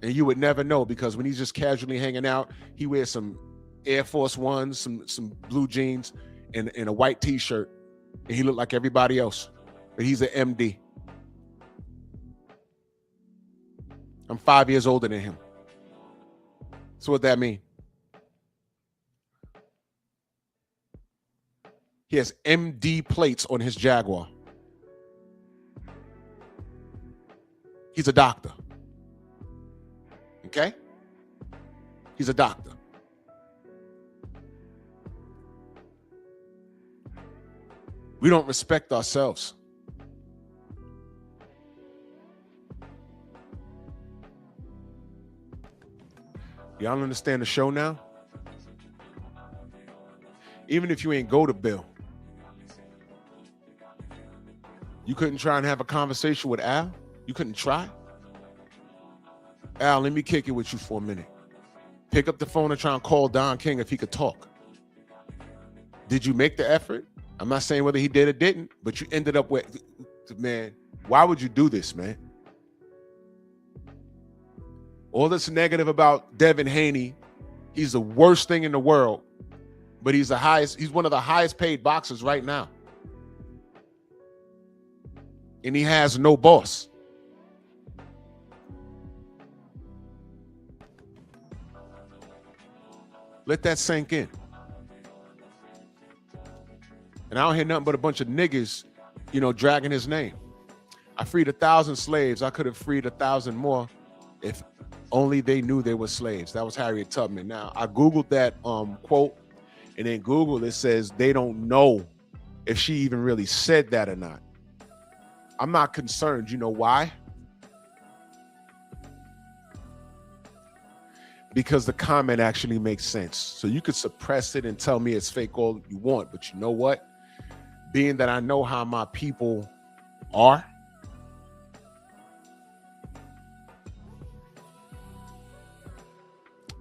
And you would never know, because when he's just casually hanging out, he wears some Air Force Ones, some blue jeans, and a white t-shirt. And he looked like everybody else. But he's an MD. I'm 5 years older than him. So what that mean? He has MD plates on his Jaguar. He's a doctor. Okay? He's a doctor. We don't respect ourselves. Y'all understand the show now? Even if you ain't go to Bill, you couldn't try and have a conversation with Al? You couldn't try? Al, let me kick it with you for a minute. Pick up the phone and try and call Don King if he could talk. Did you make the effort? I'm not saying whether he did or didn't, but you ended up with, man, why would you do this, man? All this negative about Devin Haney, he's the worst thing in the world, but he's one of the highest paid boxers right now. And he has no boss. Let that sink in. And I don't hear nothing but a bunch of niggas, dragging his name. I freed 1,000 slaves. I could have freed 1,000 more if only they knew they were slaves. That was Harriet Tubman. Now, I Googled that quote, and then Google, it says they don't know if she even really said that or not. I'm not concerned. You know why? Because the comment actually makes sense. So you could suppress it and tell me it's fake all you want, but you know what? Being that I know how my people are,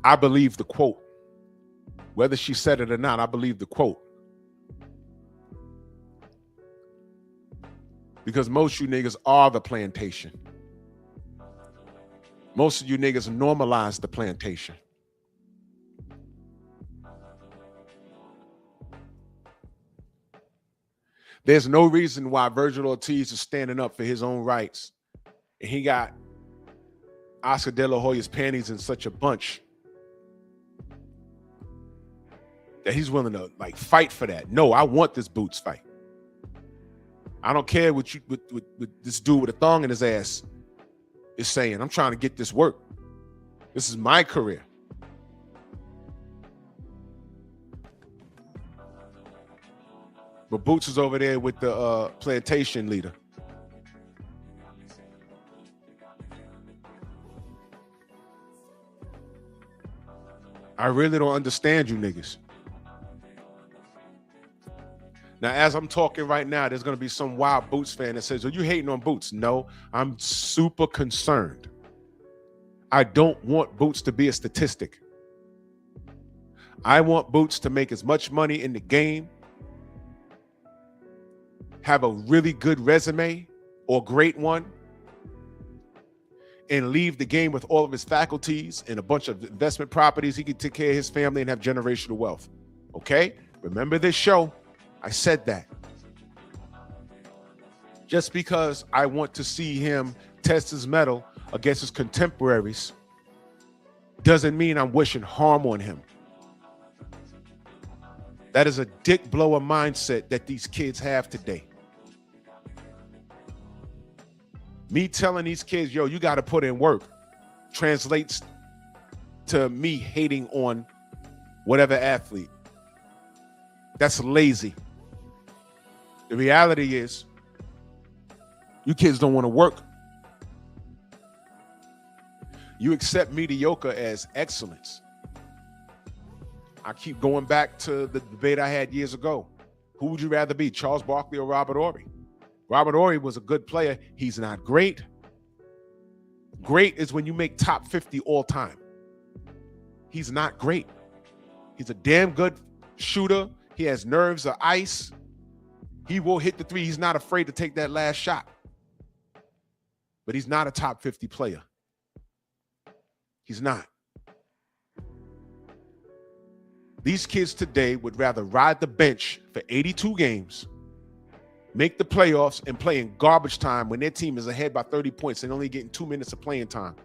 I believe the quote. Whether she said it or not, I believe the quote. Because most of you niggas are the plantation. Most of you niggas normalize the plantation. There's no reason why Virgil Ortiz is standing up for his own rights. And he got Oscar De La Hoya's panties in such a bunch that he's willing to fight for that. No, I want this Boots fight. I don't care what this dude with a thong in his ass is saying. I'm trying to get this work. This is my career. But Boots is over there with the plantation leader. I really don't understand you niggas. Now, as I'm talking right now, there's going to be some wild Boots fan that says, "Oh, you hating on Boots?" No, I'm super concerned. I don't want Boots to be a statistic. I want Boots to make as much money in the game, have a really good resume or great one, and leave the game with all of his faculties and a bunch of investment properties. He can take care of his family and have generational wealth. Okay? Remember this show? I said that. Just because I want to see him test his mettle against his contemporaries doesn't mean I'm wishing harm on him. That is a dick blower mindset that these kids have today. Me telling these kids, yo, you got to put in work, translates to me hating on whatever athlete. That's lazy. The reality is, you kids don't want to work. You accept mediocre as excellence. I keep going back to the debate I had years ago. Who would you rather be, Charles Barkley or Robert Horry? Robert Horry was a good player. He's not great. Great is when you make top 50 all time. He's not great. He's a damn good shooter. He has nerves of ice. He will hit the three. He's not afraid to take that last shot. But he's not a top 50 player. He's not. These kids today would rather ride the bench for 82 games, make the playoffs, and play in garbage time when their team is ahead by 30 points and only getting 2 minutes of playing time.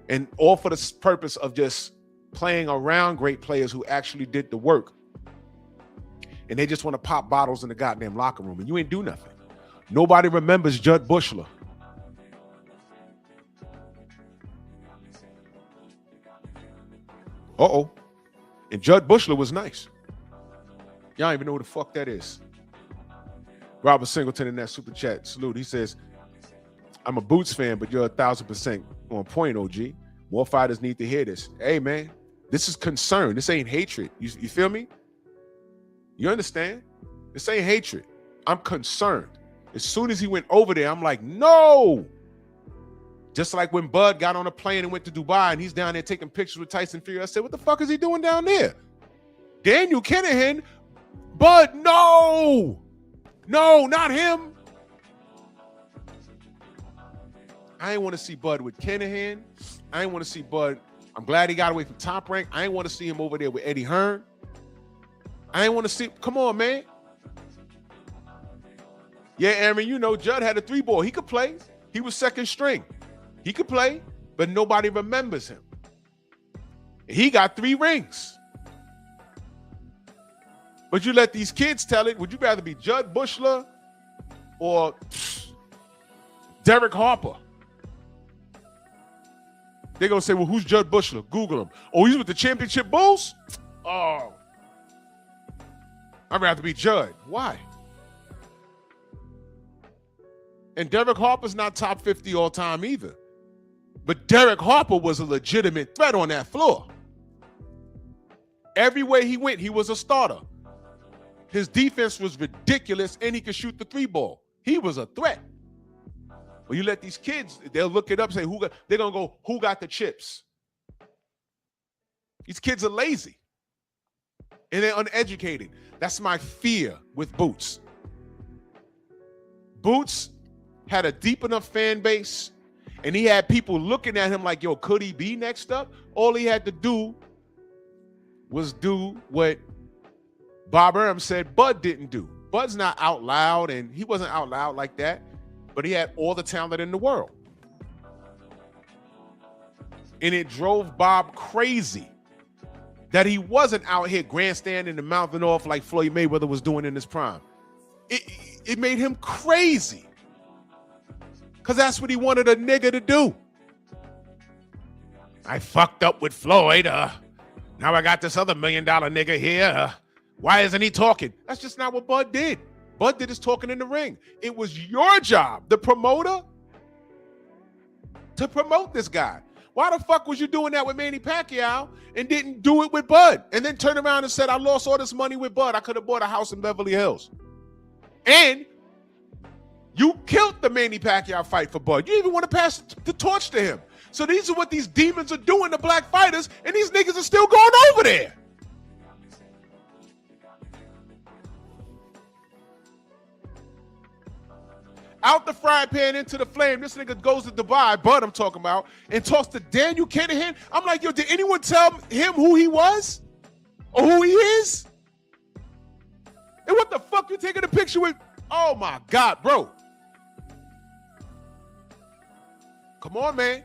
And all for the purpose of just playing around great players who actually did the work. And they just want to pop bottles in the goddamn locker room, and you ain't do nothing. Nobody remembers Judd Bushler. Uh-oh. And Judd Bushler was nice. Y'all don't even know who the fuck that is. Robert Singleton in that super chat, salute. He says, I'm a Boots fan, but you're 1,000% on point, OG. More fighters need to hear this. Hey, man, this is concern. This ain't hatred. You feel me? You understand? This ain't hatred. I'm concerned. As soon as he went over there, I'm like, no. Just like when Bud got on a plane and went to Dubai and he's down there taking pictures with Tyson Fury. I said, what the fuck is he doing down there? Daniel Kinahan, Bud, no. No, not him. I ain't want to see Bud with Kinahan. I ain't want to see Bud. I'm glad he got away from Top Rank. I ain't want to see him over there with Eddie Hearn. I ain't want to see, come on, man. Yeah, Aaron, you know, Judd had a 3-ball. He could play. He was second string. He could play, but nobody remembers him. He got 3 rings. But you let these kids tell it. Would you rather be Judd Bushler or Derek Harper? They're going to say, well, who's Judd Bushler? Google him. Oh, he's with the championship Bulls? Oh. I'd rather be Judd. Why? And Derek Harper's not top 50 all time either. But Derek Harper was a legitimate threat on that floor. Everywhere he went, he was a starter. His defense was ridiculous, and he could shoot the 3-ball. He was a threat. Well, you let these kids, they'll look it up and say, they're going to go, who got the chips? These kids are lazy. And they're uneducated. That's my fear with Boots. Boots had a deep enough fan base, and he had people looking at him like, yo, could he be next up? All he had to do was do what Bob Arum said Bud didn't do. Bud's not out loud, and he wasn't out loud like that, but he had all the talent in the world. And it drove Bob crazy that he wasn't out here grandstanding and mouthing off like Floyd Mayweather was doing in his prime. It made him crazy. Because that's what he wanted a nigga to do. I fucked up with Floyd. Now I got this other $1 million nigga here. Why isn't he talking? That's just not what Bud did. Bud did his talking in the ring. It was your job, the promoter, to promote this guy. Why the fuck was you doing that with Manny Pacquiao and didn't do it with Bud? And then turn around and said, I lost all this money with Bud. I could have bought a house in Beverly Hills. And you killed the Manny Pacquiao fight for Bud. You didn't even want to pass the torch to him. So these are what these demons are doing to black fighters, and these niggas are still going over there. Out the frying pan into the flame. This nigga goes to Dubai, Bud I'm talking about, and talks to Daniel Kinahan. I'm like, yo, did anyone tell him who he was? Or who he is? And what the fuck you taking a picture with? Oh my God, bro. Come on, man.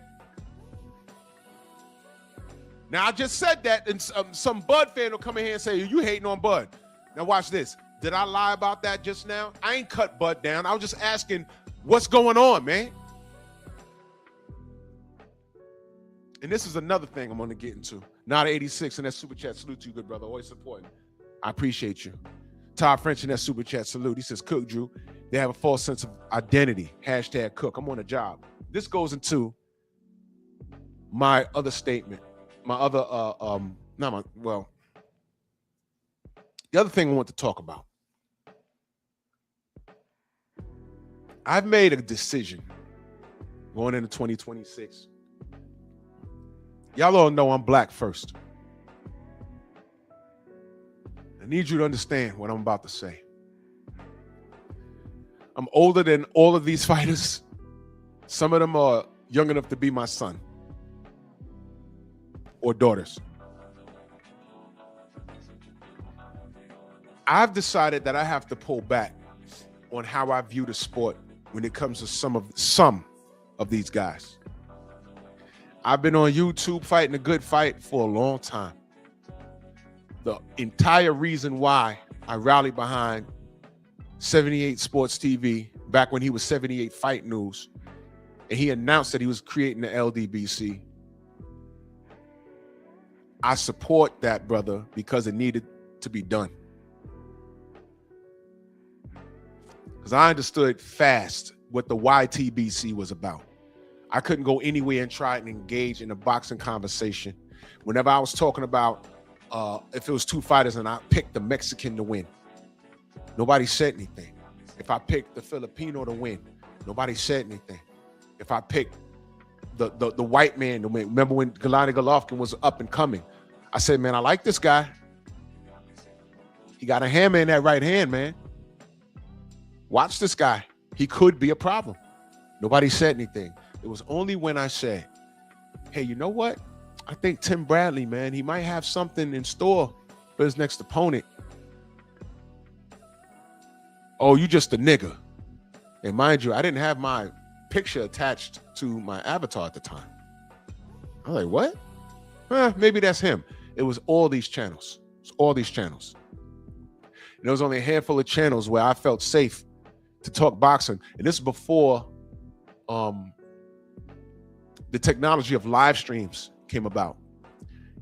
Now, I just said that, and some Bud fan will come in here and say, you hating on Bud. Now, watch this. Did I lie about that just now? I ain't cut Bud down. I was just asking what's going on, man. And this is another thing I'm going to get into. Not 86 and that super chat. Salute to you, good brother. Always supporting. I appreciate you. Todd French in that super chat. Salute. He says, Cook Drew, they have a false sense of identity. Hashtag Cook. I'm on a job. This goes into my other statement. My other, the other thing I want to talk about. I've made a decision going into 2026. Y'all all know I'm black first. I need you to understand what I'm about to say. I'm older than all of these fighters. Some of them are young enough to be my son or daughters. I've decided that I have to pull back on how I view the sport when it comes to some of these guys. I've been on YouTube fighting a good fight for a long time. The entire reason why I rallied behind 78 Sports TV back when he was 78 Fight News, and he announced that he was creating the LDBC. I support that, brother, because it needed to be done. Because I understood fast what the YTBC was about. I couldn't go anywhere and try and engage in a boxing conversation. Whenever I was talking about if it was two fighters and I picked the Mexican to win, nobody said anything. If I picked the Filipino to win, nobody said anything. If I picked the white man to win, remember when Gennady Golovkin was up and coming, I said, man, I like this guy. He got a hammer in that right hand, man. Watch this guy. He could be a problem. Nobody said anything. It was only when I said, hey, you know what? I think Tim Bradley, man, he might have something in store for his next opponent. Oh, you just a nigga. And mind you, I didn't have my picture attached to my avatar at the time. I was like, what? Maybe that's him. It was all these channels. It's all these channels. And there was only a handful of channels where I felt safe to talk boxing. And this is before the technology of live streams came about.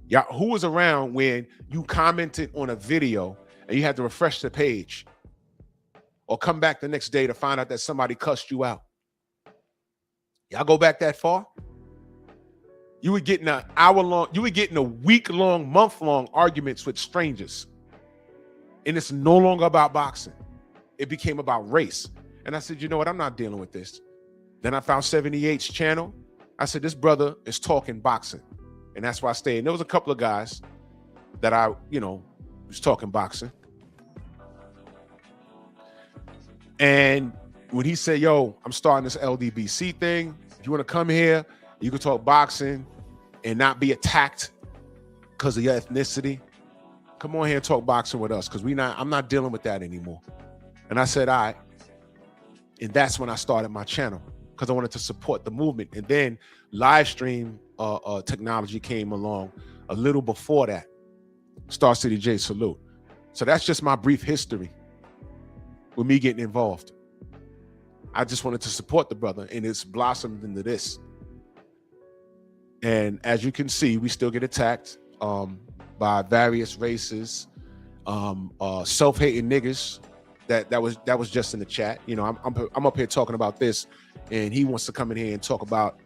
Yeah, who was around when you commented on a video and you had to refresh the page or come back the next day to find out that somebody cussed you out? Y'all go back that far? You were getting an hour-long, you were getting a week-long, month-long arguments with strangers. And it's no longer about boxing. It became about race. And I said, you know what? I'm not dealing with this. Then I found 78's channel. I said, this brother is talking boxing. And that's why I stayed. And there was a couple of guys that I, was talking boxing. And when he said, yo, I'm starting this LDBC thing. If you want to come here, you can talk boxing and not be attacked because of your ethnicity. Come on here and talk boxing with us because I'm not dealing with that anymore. And I said, all right. And that's when I started my channel because I wanted to support the movement. And then live stream technology came along a little before that. Star City J, salute. So that's just my brief history with me getting involved. I just wanted to support the brother, and it's blossomed into this. And as you can see, we still get attacked by various races, self-hating niggas. That was just in the chat. I'm up here talking about this, and he wants to come in here and talk about,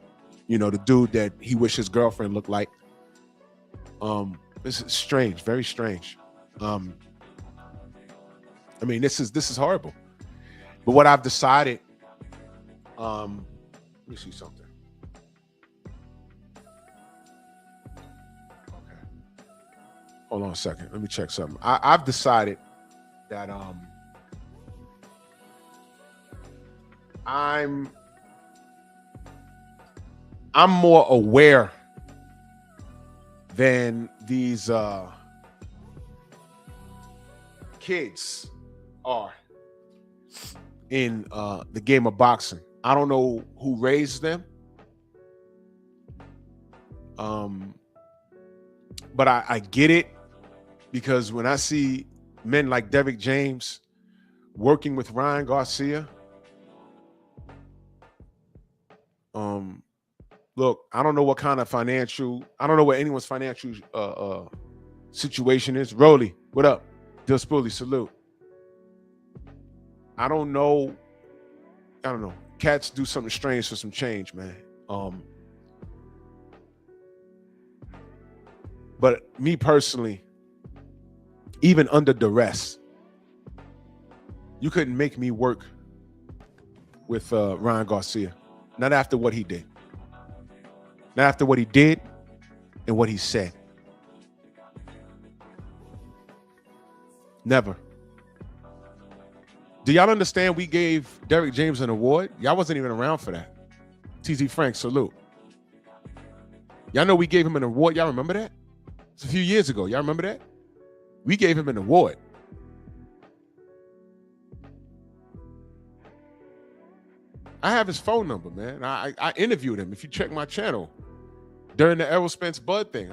the dude that he wished his girlfriend looked like. This is strange, very strange. This is horrible. But what I've decided, let me see something. Hold on a second. Let me check something. I've decided that I'm more aware than these kids are in the game of boxing. I don't know who raised them. But I get it, because when I see men like Derrick James working with Ryan Garcia, look, I don't know what kind of I don't know what anyone's financial situation is. Rolly, what up? Dill Spoolie, salute. I don't know. Cats do something strange for some change, man. But me personally, even under duress, you couldn't make me work with Ryan Garcia. Not after what he did. Not after what he did and what he said. Never. Do y'all understand we gave Derrick James an award? Y'all wasn't even around for that. TZ Frank, salute. Y'all know we gave him an award. Y'all remember that? It's a few years ago. Y'all remember that? We gave him an award. I have his phone number, man. I interviewed him. If you check my channel during the Errol Spence Bud thing,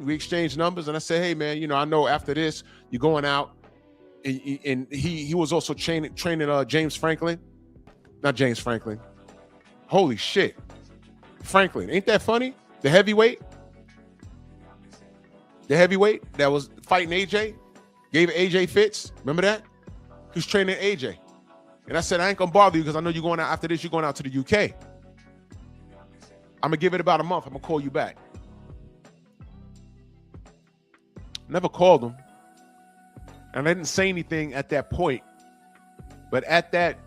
we exchanged numbers, and I said, "Hey, man, I know after this you're going out." And he was also training James Franklin, not James Franklin. Holy shit, Franklin! Ain't that funny? The heavyweight that was fighting AJ, gave AJ fits. Remember that? He was training AJ. And I said, I ain't gonna bother you because I know you're going out after this, you're going out to the UK. I'm gonna give it about a month. I'm gonna call you back. Never called him. And I didn't say anything at that point. But at that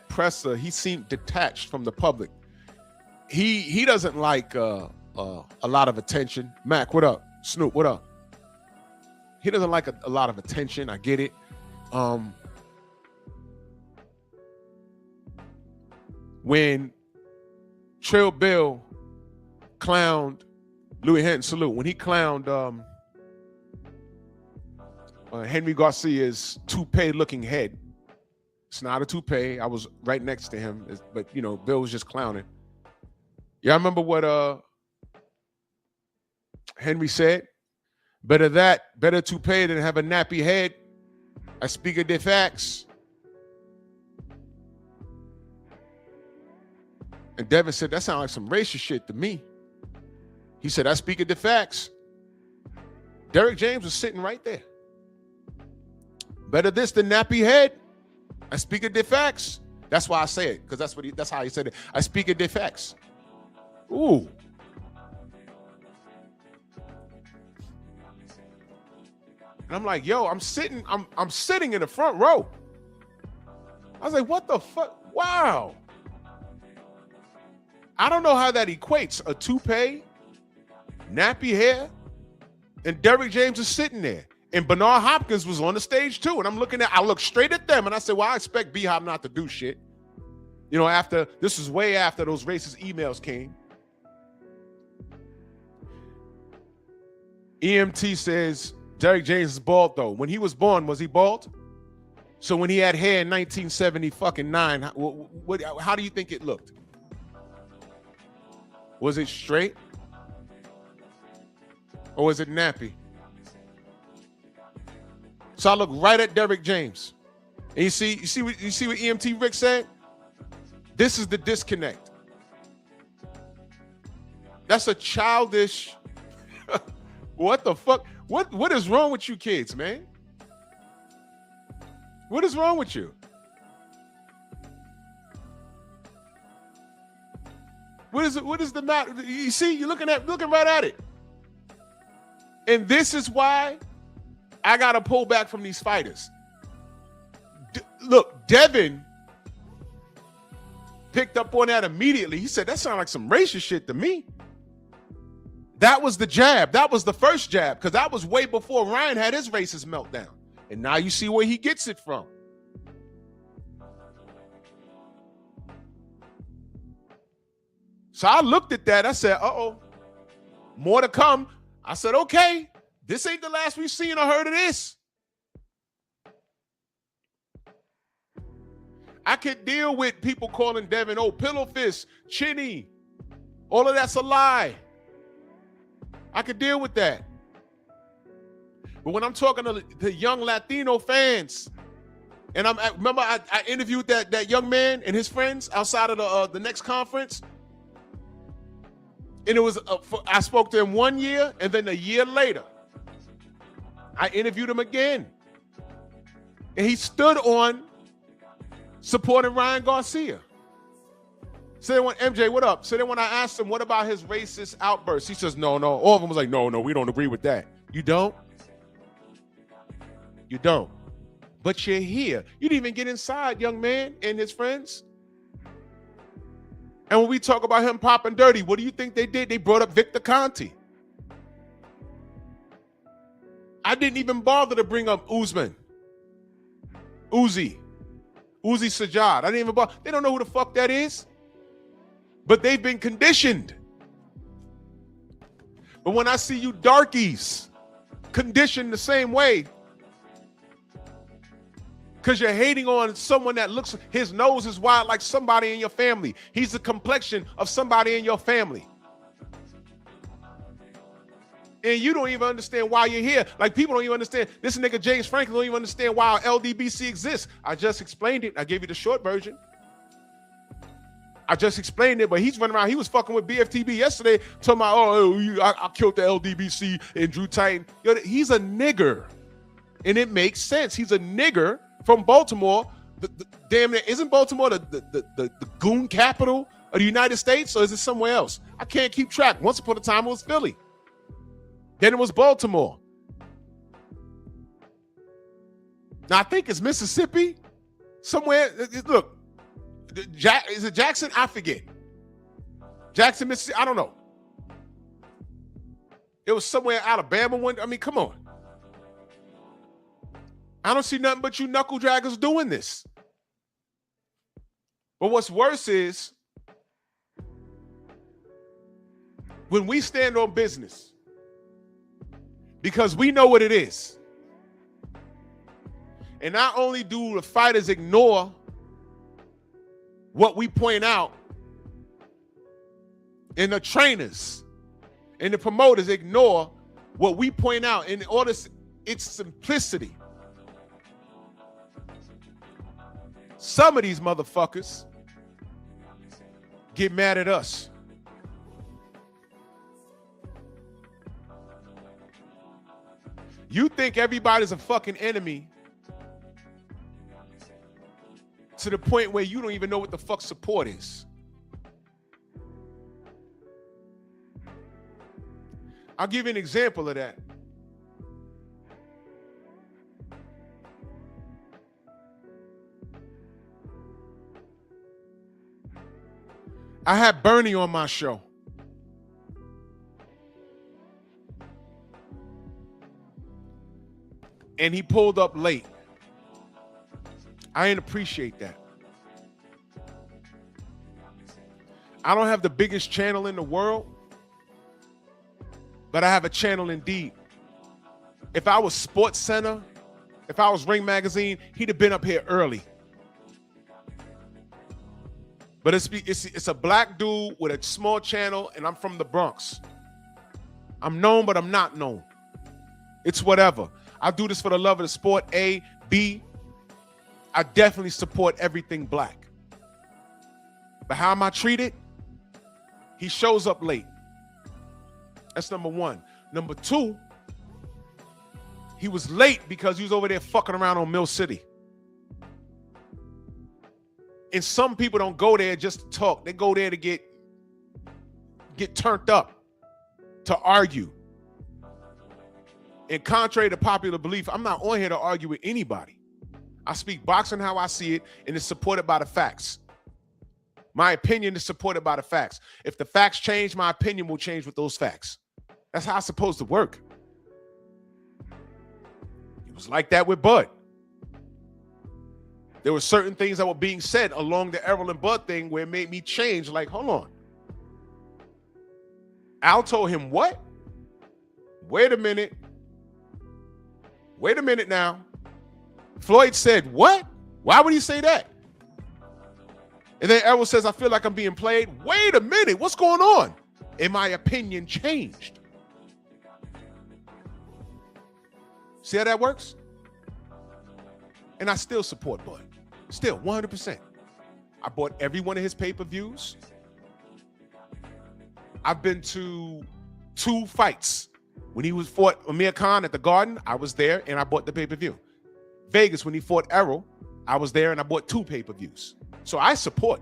presser, he seemed detached from the public. He doesn't like a lot of attention. Mac, what up? Snoop, what up? He doesn't like a lot of attention. I get it. When Trill Bill clowned Louis Hinton, salute. When he clowned Henry Garcia's toupee-looking head, it's not a toupee. I was right next to him, but Bill was just clowning. Yeah, I remember what Henry said. Better toupee than have a nappy head. I speak of the facts. And Devin said, that sounds like some racist shit to me. He said, I speak of the facts. Derrick James was sitting right there. Better this than nappy head. I speak of the facts. That's why I say it, because that's how he said it. I speak of the facts. Ooh. And I'm like, yo, I'm sitting in the front row. I was like, what the fuck? Wow. I don't know how that equates. A toupee, nappy hair, and Derrick James is sitting there. And Bernard Hopkins was on the stage too. And I looked straight at them and I said, well, I expect B-Hop not to do shit. This is way after those racist emails came. EMT says, Derrick James is bald though. When he was born, was he bald? So when he had hair in 1979, how do you think it looked? Was it straight? Or was it nappy? So I look right at Derrick James. And you see what EMT Rick said? This is the disconnect. That's a childish. What the fuck? What is wrong with you kids, man? What is wrong with you? What is the matter? You see, you're looking right at it. And this is why I gotta pull back from these fighters. Look, Devin picked up on that immediately. He said, that sounds like some racist shit to me. That was the jab. That was the first jab, because that was way before Ryan had his racist meltdown. And now you see where he gets it from. So I looked at that. I said, uh-oh, more to come. I said, okay, this ain't the last we've seen or heard of this. I could deal with people calling Devin, oh, pillow fist, chinny. All of that's a lie. I could deal with that. But when I'm talking to young Latino fans, and I remember I interviewed that young man and his friends outside of the next conference, and it was I spoke to him 1 year, and then a year later, I interviewed him again, and he stood on supporting Ryan Garcia. So then when MJ, what up? So then when I asked him, what about his racist outbursts? He says, no. All of them was like, no, we don't agree with that. You don't? You don't. But you're here. You didn't even get inside, young man and his friends. And when we talk about him popping dirty, what do you think they did? They brought up Victor Conte. I didn't even bother to bring up Uzi Sajjad. I didn't even bother. They don't know who the fuck that is. But they've been conditioned. But when I see you darkies conditioned the same way, because you're hating on someone that looks, his nose is wide like somebody in your family. He's the complexion of somebody in your family. And you don't even understand why you're here. Like, people don't even understand. This nigga James Franklin don't even understand why LDBC exists. I just explained it. I gave you the short version. I just explained it, but he's running around. He was fucking with BFTB yesterday, talking about, I killed the LDBC and Drew Titan. Yo, he's a nigger. And it makes sense. He's a nigger from Baltimore. Damn it, isn't Baltimore the goon capital of the United States, or is it somewhere else? I can't keep track. Once upon a time, it was Philly. Then it was Baltimore. Now, I think it's Mississippi. Somewhere, look. Is it Jackson? I forget. Jackson, Mississippi? I don't know. It was somewhere Alabama. I mean, come on. I don't see nothing but you knuckle draggers doing this. But what's worse is when we stand on business, because we know what it is. And not only do the fighters ignore what we point out, and the trainers and the promoters ignore what we point out in order its simplicity. Some of these motherfuckers get mad at us. You think everybody's a fucking enemy to the point where you don't even know what the fuck support is. I'll give you an example of that. I had Bernie on my show. And he pulled up late. I didn't appreciate that. I don't have the biggest channel in the world, but I have a channel indeed. If I was Sports Center, if I was Ring Magazine, he'd have been up here early. But it's a black dude with a small channel, and I'm from the Bronx. I'm known, but I'm not known. It's whatever. I do this for the love of the sport. A, B, I definitely support everything black. But how am I treated? He shows up late. That's number one. Number two, he was late because he was over there fucking around on Mill City. And some people don't go there just to talk. They go there to get turned up, to argue. And contrary to popular belief, I'm not on here to argue with anybody. I speak boxing how I see it, and it's supported by the facts. My opinion is supported by the facts. If the facts change, my opinion will change with those facts. That's how it's supposed to work. It was like that with Bud. There were certain things that were being said along the Errol and Bud thing where it made me change. Like, hold on. Al told him what? Wait a minute. Wait a minute now. Floyd said what? Why would he say that? And then Errol says, I feel like I'm being played. Wait a minute. What's going on? And my opinion changed. See how that works? And I still support Bud. Still, 100%. I bought every one of his pay-per-views. I've been to 2 fights. When he was fought Amir Khan at the Garden, I was there and I bought the pay-per-view. Vegas, when he fought Errol, I was there and I bought 2 pay-per-views. So I support.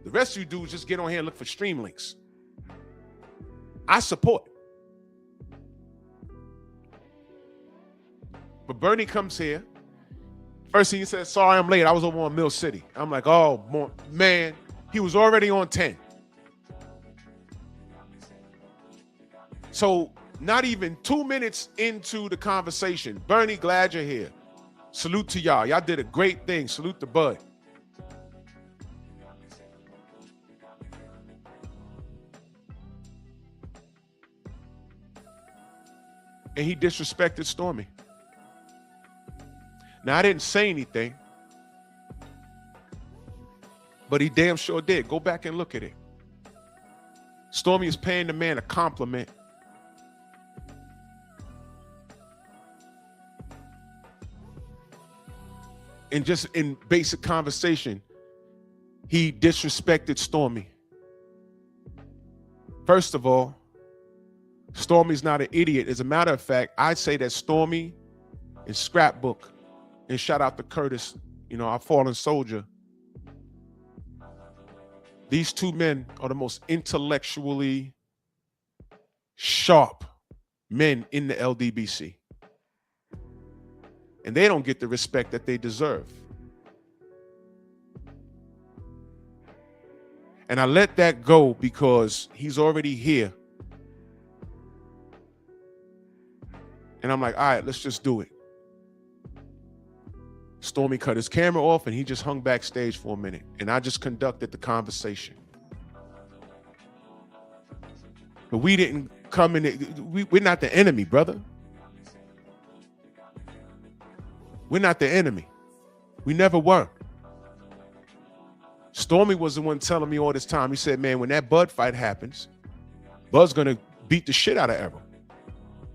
The rest of you dudes just get on here and look for stream links. I support. But Bernie comes here. First thing he says, sorry I'm late. I was over on Mill City. I'm like, oh, man. He was already on 10. So not even 2 minutes into the conversation, Bernie, glad you're here. Salute to y'all. Y'all did a great thing. Salute to Bud. And he disrespected Stormy. Now, I didn't say anything, but he damn sure did. Go back and look at it. Stormy is paying the man a compliment. And just in basic conversation, he disrespected Stormy. First of all, Stormy's not an idiot. As a matter of fact, I'd say that Stormy and Scrapbook, and shout out to Curtis, our fallen soldier. These 2 men are the most intellectually sharp men in the LDBC. And they don't get the respect that they deserve. And I let that go because he's already here. And I'm like, all right, let's just do it. Stormy cut his camera off and he just hung backstage for a minute. And I just conducted the conversation. But we didn't come in. We're not the enemy, brother. We're not the enemy. We never were. Stormy was the one telling me all this time. He said, man, when that Bud fight happens, Bud's going to beat the shit out of Errol.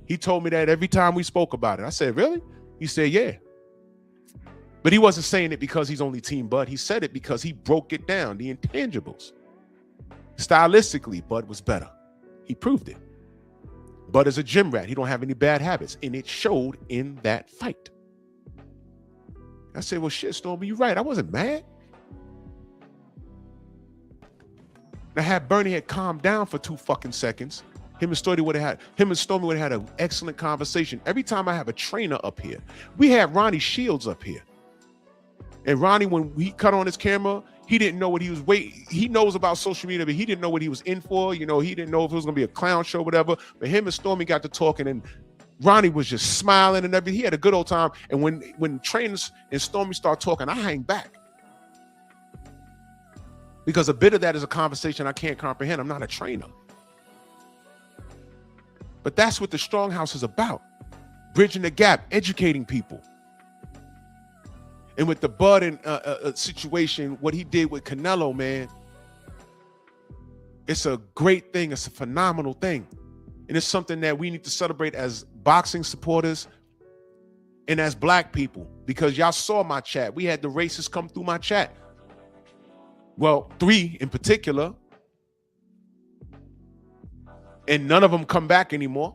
He told me that every time we spoke about it. I said, really? He said, yeah. But he wasn't saying it because he's only Team Bud. He said it because he broke it down, the intangibles. Stylistically, Bud was better. He proved it. Bud is a gym rat. He don't have any bad habits. And it showed in that fight. I said, well, shit, Stormy, you're right. I wasn't mad. Now, had Bernie had calmed down for 2 fucking seconds, him and Stormy would have had an excellent conversation. Every time I have a trainer up here, we had Ronnie Shields up here. And Ronnie, when he cut on his camera, he didn't know what he was waiting. He knows about social media, but he didn't know what he was in for. He didn't know if it was going to be a clown show or whatever. But him and Stormy got to talking, and Ronnie was just smiling and everything. He had a good old time. And when trainers and Stormy start talking, I hang back. Because a bit of that is a conversation I can't comprehend. I'm not a trainer. But that's what the Stronghouse is about. Bridging the gap, educating people. And with the Bud and situation, what he did with Canelo, man, it's a great thing. It's a phenomenal thing. And it's something that we need to celebrate as boxing supporters and as black people, because y'all saw my chat. We had the racists come through my chat. Well, 3 in particular. And none of them come back anymore.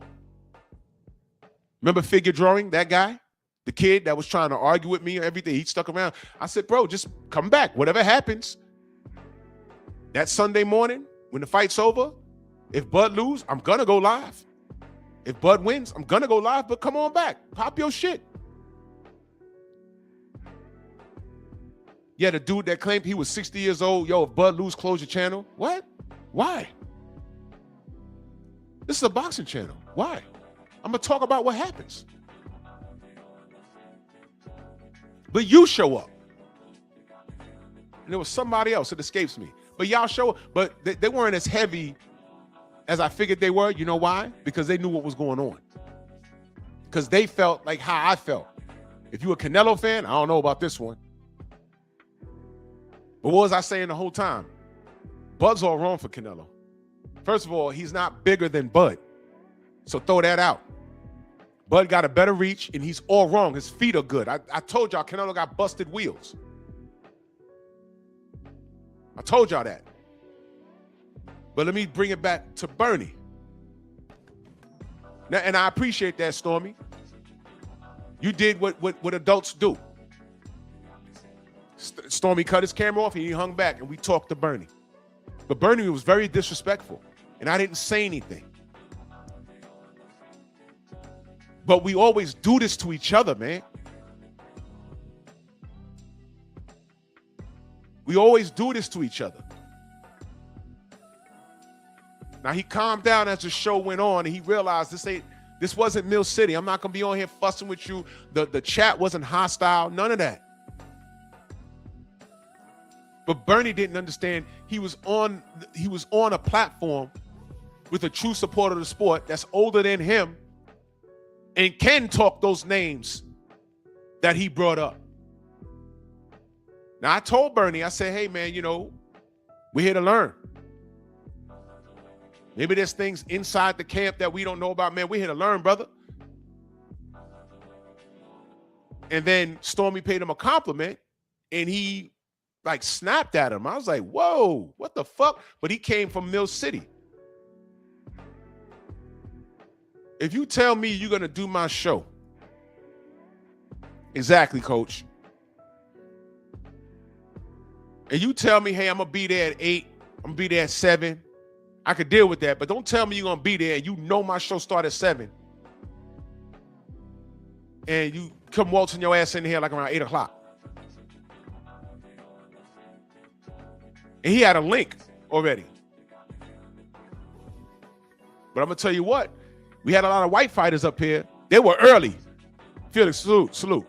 Remember Figure Drawing, that guy? The kid that was trying to argue with me or everything, he stuck around. I said, bro, just come back. Whatever happens. That Sunday morning, when the fight's over, if Bud lose, I'm going to go live. If Bud wins, I'm going to go live, but come on back. Pop your shit. Yeah, the dude that claimed he was 60 years old, yo, if Bud lose, close your channel. What? Why? This is a boxing channel. Why? I'm going to talk about what happens. But you show up. And there was somebody else. It escapes me. But y'all show up. But they weren't as heavy as I figured they were. You know why? Because they knew what was going on. Because they felt like how I felt. If you a Canelo fan, I don't know about this one. But what was I saying the whole time? Bud's all wrong for Canelo. First of all, he's not bigger than Bud. So throw that out. Bud got a better reach, and he's all wrong. His feet are good. I told y'all Canelo got busted wheels. I told y'all that. But let me bring it back to Bernie. Now, and I appreciate that, Stormy. You did what adults do. Stormy cut his camera off and he hung back and we talked to Bernie. But Bernie was very disrespectful and I didn't say anything. But we always do this to each other, man. We always do this to each other. Now he calmed down as the show went on and he realized this wasn't Mill City. I'm not gonna be on here fussing with you. The chat wasn't hostile, none of that. But Bernie didn't understand he was on a platform with a true supporter of the sport that's older than him and can talk those names that he brought up. Now I told Bernie, I said, hey man, we're here to learn. Maybe there's things inside the camp that we don't know about, man. We're here to learn, brother. And then Stormy paid him a compliment and he snapped at him. I was like, whoa, what the fuck? But he came from Mill City. If you tell me you're going to do my show, exactly, coach, and you tell me, hey, I'm going to be there at 8, I'm going to be there at 7, I could deal with that, but don't tell me you're going to be there and you know my show starts at 7 and you come waltzing your ass in here like around 8 o'clock. And he had a link already. But I'm going to tell you what, we had a lot of white fighters up here. They were early. Felix, salute.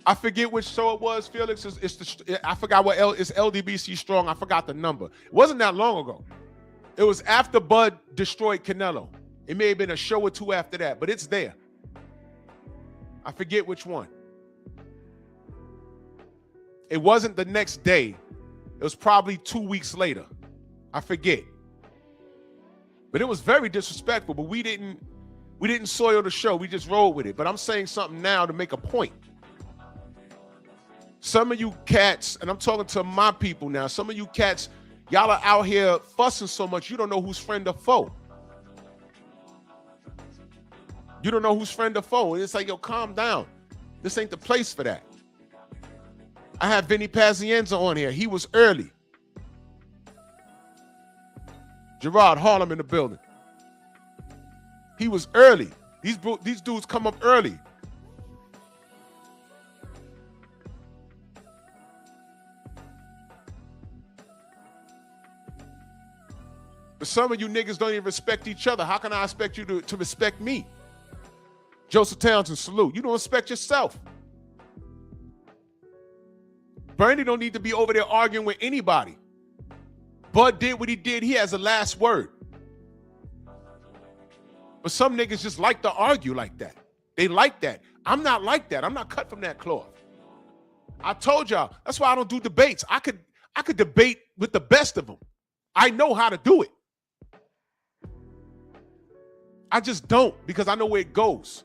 I forget which show it was, Felix. I forgot what it's LDBC Strong. I forgot the number. It wasn't that long ago. It was after Bud destroyed Canelo. It may have been a show or two after that, but it's there. I forget which one. It wasn't the next day. It was probably 2 weeks later. I forget. But it was very disrespectful, but we didn't soil the show. We just rolled with it. But I'm saying something now to make a point. Some of you cats, and I'm talking to my people now, some of you cats, y'all are out here fussing so much, you don't know who's friend or foe. You don't know who's friend or foe. And it's like, yo, calm down. This ain't the place for that. I have Vinny Pazienza on here. He was early. Gerard Harlem in the building. He was early. These dudes come up early. But some of you niggas don't even respect each other. How can I expect you to respect me? Joseph Townsend, salute. You don't respect yourself. Bernie don't need to be over there arguing with anybody. Bud did what he did. He has the last word. But some niggas just like to argue like that. They like that. I'm not like that. I'm not cut from that cloth. I told y'all, that's why I don't do debates. I could debate with the best of them. I know how to do it. I just don't, because I know where it goes.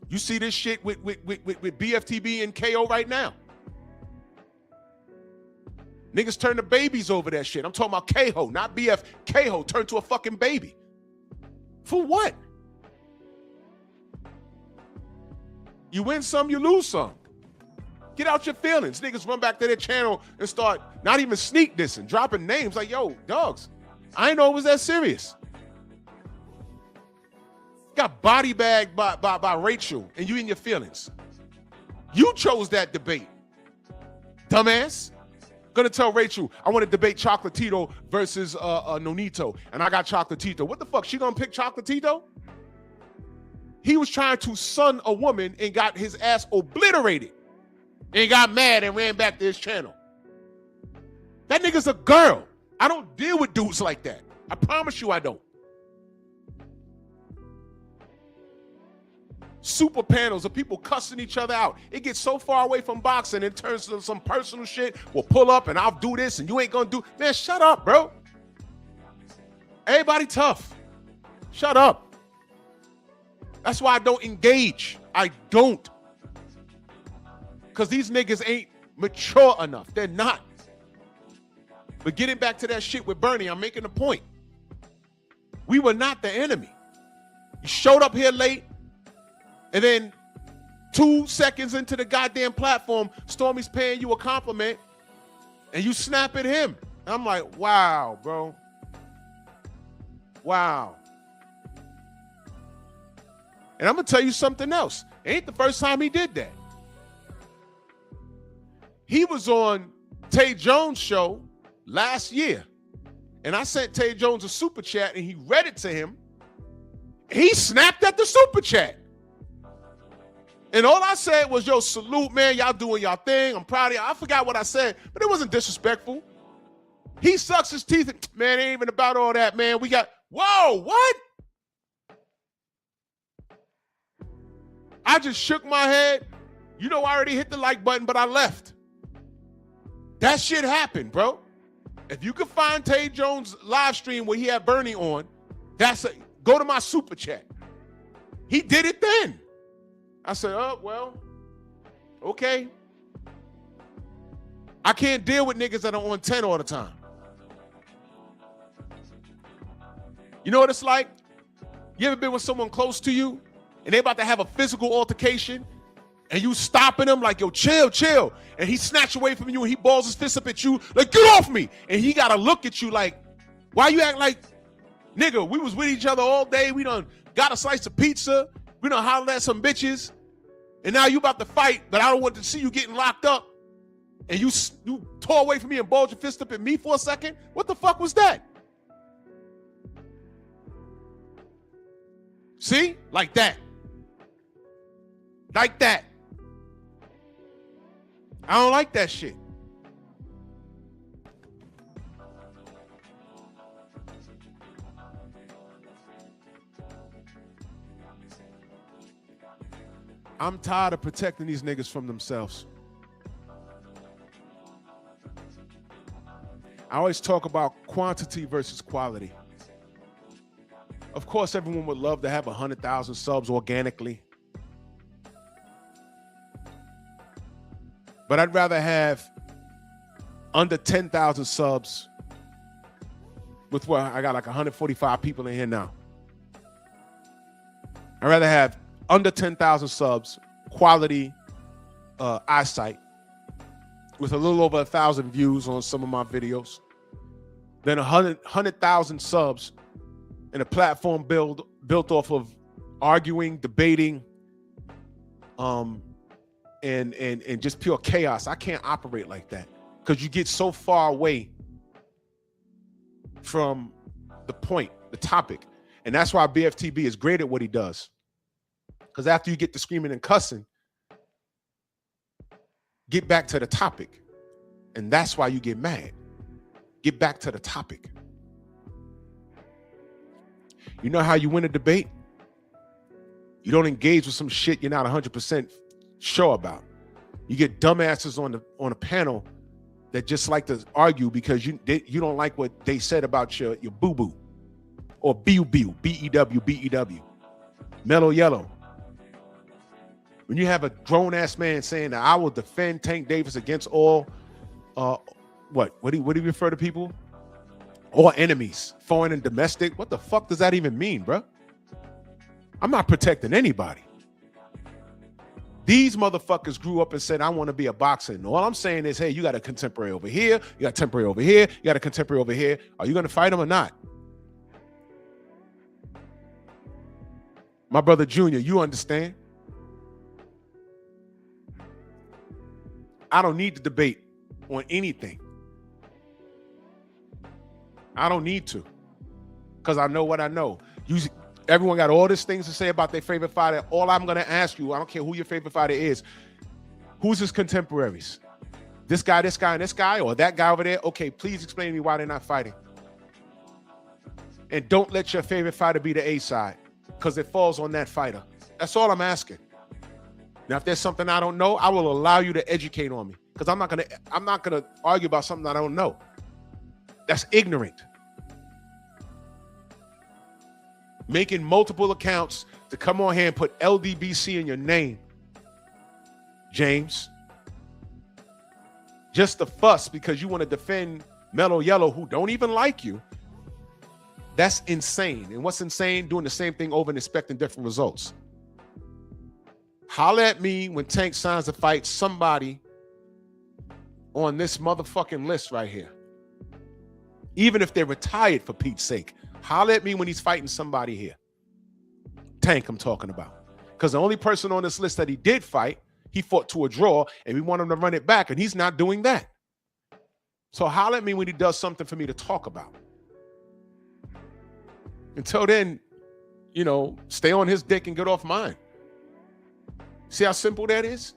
You see this shit with BFTB and KO right now. Niggas turn to babies over that shit. I'm talking about K-Ho, not BF. K-Ho turned to a fucking baby. For what? You win some, you lose some. Get out your feelings. Niggas run back to their channel and start not even sneak dissing, dropping names like, yo, dogs, I didn't know it was that serious. Got body bagged by Rachel and you in your feelings. You chose that debate, dumbass. Gonna tell Rachel, I want to debate Chocolatito versus Nonito, and I got Chocolatito. What the fuck? She gonna pick Chocolatito? He was trying to son a woman and got his ass obliterated. And got mad and ran back to his channel. That nigga's a girl. I don't deal with dudes like that. I promise you I don't. Super panels of people cussing each other out. It gets so far away from boxing, it turns to some personal shit. We'll pull up and I'll do this and you ain't gonna do. Man, shut up, bro. Everybody tough. Shut up. That's why I don't engage. I don't. Because these niggas ain't mature enough. They're not. But getting back to that shit with Bernie, I'm making a point. We were not the enemy. You showed up here late, and then 2 seconds into the goddamn platform, Stormy's paying you a compliment, and you snap at him. And I'm like, wow, bro. Wow. And I'm going to tell you something else. It ain't the first time he did that. He was on Tay Jones' show last year, and I sent Tay Jones a super chat, and he read it to him. He snapped at the super chat. And all I said was, yo, salute, man. Y'all doing y'all thing. I'm proud of y'all. I forgot what I said, but it wasn't disrespectful. He sucks his teeth. Man, it ain't even about all that, man. We got, whoa, what? I just shook my head. You know, I already hit the like button, but I left. That shit happened, bro. If you can find Tay Jones' live stream where he had Bernie on, go to my super chat. He did it then. I said, oh, well, okay. I can't deal with niggas that are on 10 all the time. You know what it's like? You ever been with someone close to you and they about to have a physical altercation and you stopping him like, yo, chill, chill. And he snatch away from you and he balls his fist up at you like, get off me. And he got to look at you like, why you act like, nigga, we was with each other all day. We done got a slice of pizza. We done hollered at some bitches. And now you about to fight, but I don't want to see you getting locked up. And you tore away from me and balled your fist up at me for a second? What the fuck was that? See? Like that. Like that. I don't like that shit. I'm tired of protecting these niggas from themselves. I always talk about quantity versus quality. Of course, everyone would love to have 100,000 subs organically. But I'd rather have under 10,000 subs with what I got like 145 people in here now. I'd rather have under 10,000 subs, quality eyesight, with a little over 1,000 views on some of my videos, than 100,000 subs in a platform built off of arguing, debating, and just pure chaos. I can't operate like that because you get so far away from the point, the topic. And that's why BFTB is great at what he does. Because after you get to screaming and cussing, get back to the topic. And that's why you get mad. Get back to the topic. You know how you win a debate? You don't engage with some shit you're not 100% sure about. You get dumbasses on a panel that just like to argue because you don't like what they said about your boo-boo. Or B-U-B-U, B-E-W, B-E-W. Mellow Yellow. When you have a grown-ass man saying that I will defend Tank Davis against all, what do you refer to people? All enemies, foreign and domestic. What the fuck does that even mean, bro? I'm not protecting anybody. These motherfuckers grew up and said, I want to be a boxer. And all I'm saying is, hey, you got a contemporary over here. You got a contemporary over here. You got a contemporary over here. Are you going to fight him or not? My brother Junior, you understand? I don't need to debate on anything. I don't need to, because I know what I know. Everyone got all these things to say about their favorite fighter. All I'm going to ask you, I don't care who your favorite fighter is, who's his contemporaries? This guy, and this guy, or that guy over there? Okay, please explain to me why they're not fighting. And don't let your favorite fighter be the A side, because it falls on that fighter. That's all I'm asking. Now, if there's something I don't know, I will allow you to educate on me, because I'm not gonna argue about something I don't know. That's ignorant. Making multiple accounts to come on here and put LDBC in your name, James. Just the fuss because you want to defend Mellow Yellow, who don't even like you. That's insane. And what's insane? Doing the same thing over and expecting different results. Holler at me when Tank signs to fight somebody on this motherfucking list right here. Even if they're retired, for Pete's sake. Holler at me when he's fighting somebody here. Tank, I'm talking about. Because the only person on this list that he did fight, he fought to a draw, and we want him to run it back, and he's not doing that. So holler at me when he does something for me to talk about. Until then, stay on his dick and get off mine. See how simple that is?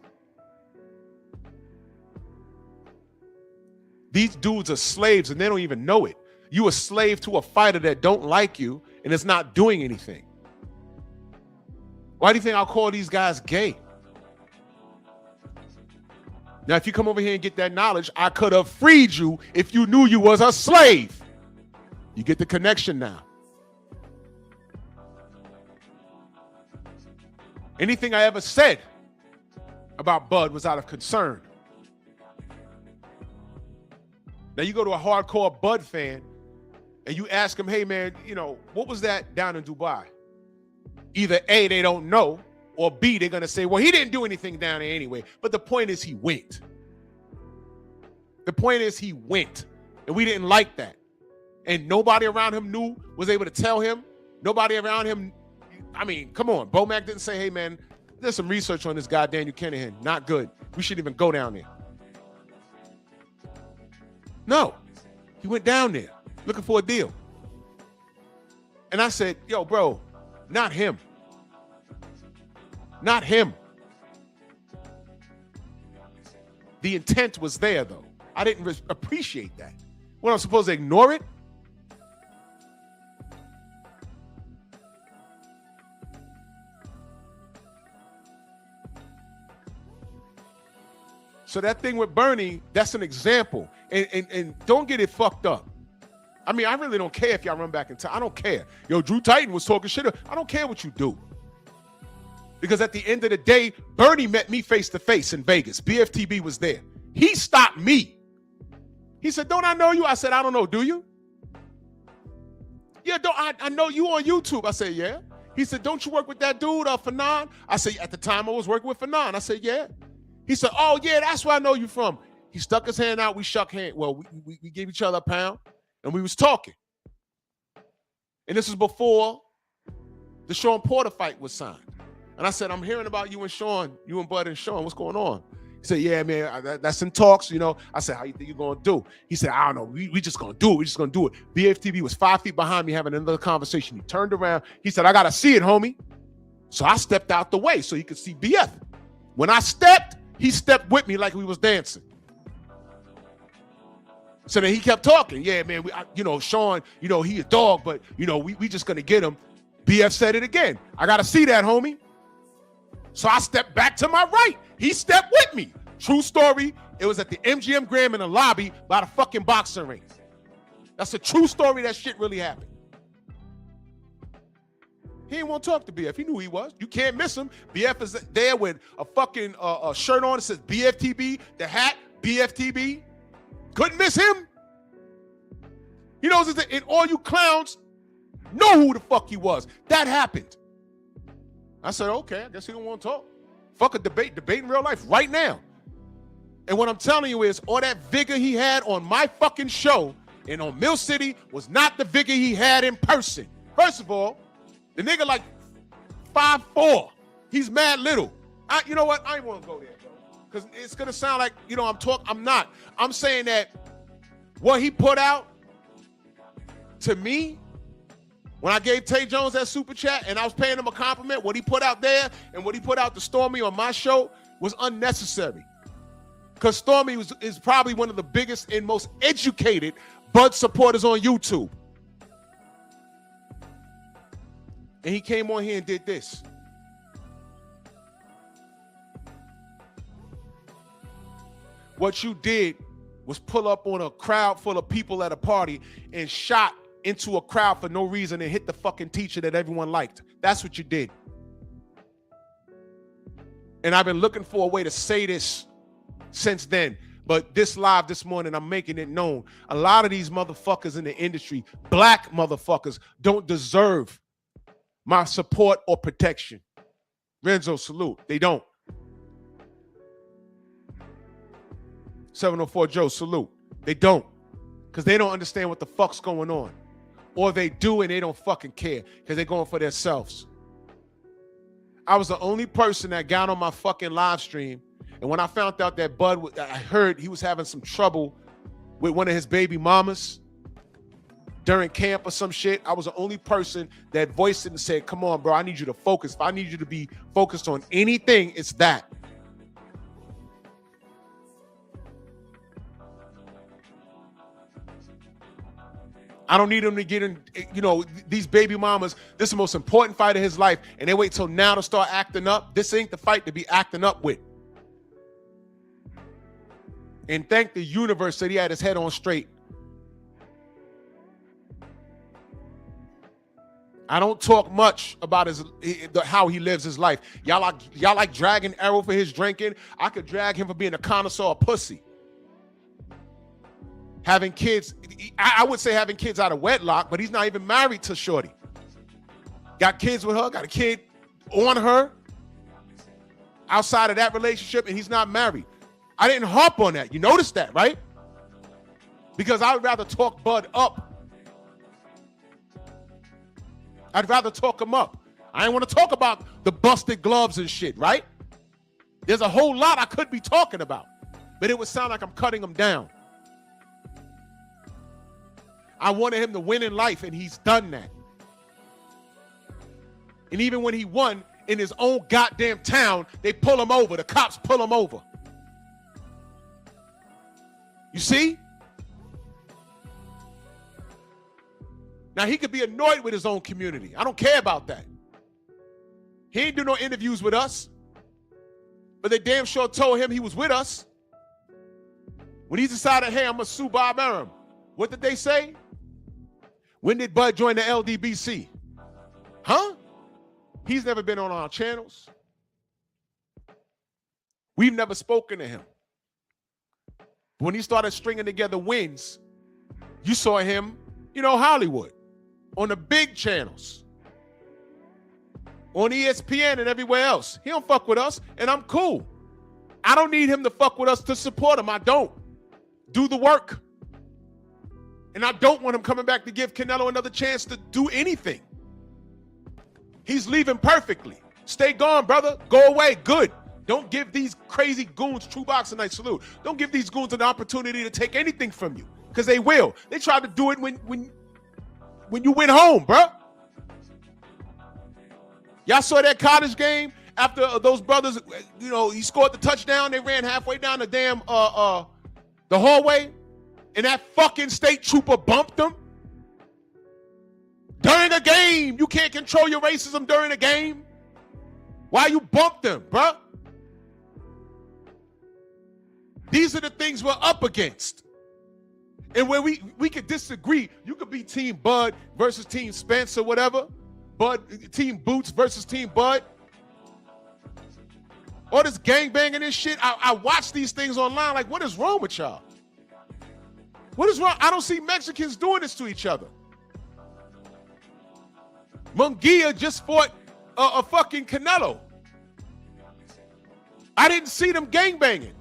These dudes are slaves, and they don't even know it. You a slave to a fighter that don't like you and is not doing anything. Why do you think I'll call these guys gay? Now, if you come over here and get that knowledge, I could have freed you if you knew you was a slave. You get the connection now. Anything I ever said about Bud was out of concern. Now, you go to a hardcore Bud fan, and you ask them, hey, man, what was that down in Dubai? Either A, they don't know, or B, they're going to say, well, he didn't do anything down there anyway. But the point is he went. The point is he went, and we didn't like that. And nobody around him was able to tell him. Nobody around him, come on. Bomac didn't say, hey, man, there's some research on this guy, Daniel Kinahan. Not good. We shouldn't even go down there. No. He went down there looking for a deal. And I said, yo, bro, not him. Not him. The intent was there, though. I didn't appreciate that. What, I'm supposed to ignore it? So that thing with Bernie, that's an example. And don't get it fucked up. I really don't care if y'all run back in time. I don't care. Yo, Drew Titan was talking shit. I don't care what you do. Because at the end of the day, Bernie met me face to face in Vegas. BFTB was there. He stopped me. He said, don't I know you? I said, I don't know. Do you? Yeah, I know you on YouTube. I said, yeah. He said, don't you work with that dude, Fanon? I said, at the time I was working with Fanon. I said, yeah. He said, oh, yeah, that's where I know you from. He stuck his hand out. We shook hands. Well, we gave each other a pound, and we was talking. And this was before the Sean Porter fight was signed. And I said, I'm hearing about you and Sean, you and Bud and Sean. What's going on? He said, yeah, man, that's in talks, I said, how you think you're going to do? He said, I don't know. We just going to do it. We just going to do it. BFTB was 5 feet behind me having another conversation. He turned around. He said, I got to see it, homie. So I stepped out the way so he could see BF. When I stepped, he stepped with me like we was dancing. So then he kept talking. Yeah, man, Sean, he a dog, but, we just going to get him. BF said it again. I got to see that, homie. So I stepped back to my right. He stepped with me. True story. It was at the MGM Grand in the lobby by the fucking boxing ring. That's a true story. That shit really happened. He didn't want to talk to BF. He knew who he was. You can't miss him. BF is there with a fucking shirt on that says BFTB, the hat, BFTB. Couldn't miss him. He knows that, and all you clowns know who the fuck he was. That happened. I said, okay, I guess he don't want to talk. Fuck a debate in real life right now. And what I'm telling you is all that vigor he had on my fucking show and on Mill City was not the vigor he had in person. First of all, the nigga like 5'4". He's mad little. You know what? I ain't want to go there, bro. Because it's going to sound like, I'm not. I'm saying that what he put out, to me, when I gave Tay Jones that super chat and I was paying him a compliment, what he put out there and what he put out to Stormy on my show was unnecessary. Because Stormy is probably one of the biggest and most educated Bud supporters on YouTube. And he came on here and did this. What you did was pull up on a crowd full of people at a party and shot into a crowd for no reason and hit the fucking teacher that everyone liked. That's what you did. And I've been looking for a way to say this since then. But this live this morning, I'm making it known. A lot of these motherfuckers in the industry, black motherfuckers, don't deserve my support or protection. Renzo, salute. They don't. 704 Joe, salute. They don't. Because they don't understand what the fuck's going on. Or they do and they don't fucking care because they're going for themselves. I was the only person that got on my fucking live stream. And when I found out that Bud, I heard he was having some trouble with one of his baby mamas during camp or some shit. I was the only person that voiced it and said, come on, bro, I need you to focus. If I need you to be focused on anything, it's that. I don't need him to get in, these baby mamas, this is the most important fight of his life, and they wait till now to start acting up. This ain't the fight to be acting up with. And thank the universe that he had his head on straight. I don't talk much about how he lives his life. Y'all like dragging Arrow for his drinking. I could drag him for being a connoisseur of pussy. Having kids, I would say having kids out of wedlock, but he's not even married to Shorty. Got kids with her, got a kid on her outside of that relationship, and he's not married. I didn't harp on that. You noticed that, right? Because I would rather talk Bud up. I'd rather talk him up. I didn't want to talk about the busted gloves and shit, right? There's a whole lot I could be talking about, but it would sound like I'm cutting him down. I wanted him to win in life, and he's done that. And even when he won in his own goddamn town, they pull him over. The cops pull him over. You see? Now, he could be annoyed with his own community. I don't care about that. He ain't do no interviews with us. But they damn sure told him he was with us. When he decided, hey, I'm going to sue Bob Arum. What did they say? When did Bud join the LDBC? Huh? He's never been on our channels. We've never spoken to him. When he started stringing together wins, you saw him, Hollywood, on the big channels, on ESPN and everywhere else. He don't fuck with us, and I'm cool. I don't need him to fuck with us to support him. I don't. Do the work. And I don't want him coming back to give Canelo another chance to do anything. He's leaving perfectly. Stay gone, brother. Go away. Good. Don't give these crazy goons, True Boxing Night salute. Don't give these goons an opportunity to take anything from you, because they will. They tried to do it when you went home, bro. Y'all saw that college game after those brothers, he scored the touchdown. They ran halfway down the damn the hallway, and that fucking state trooper bumped them during a game. You can't control your racism during a game. Why you bump them, bro? These are the things we're up against. And where we could disagree, you could be Team Bud versus Team Spence or whatever. Team Boots versus Team Bud. All this gangbanging and shit. I watch these things online like, what is wrong with y'all? What is wrong? I don't see Mexicans doing this to each other. Munguia just fought a fucking Canelo. I didn't see them gangbanging.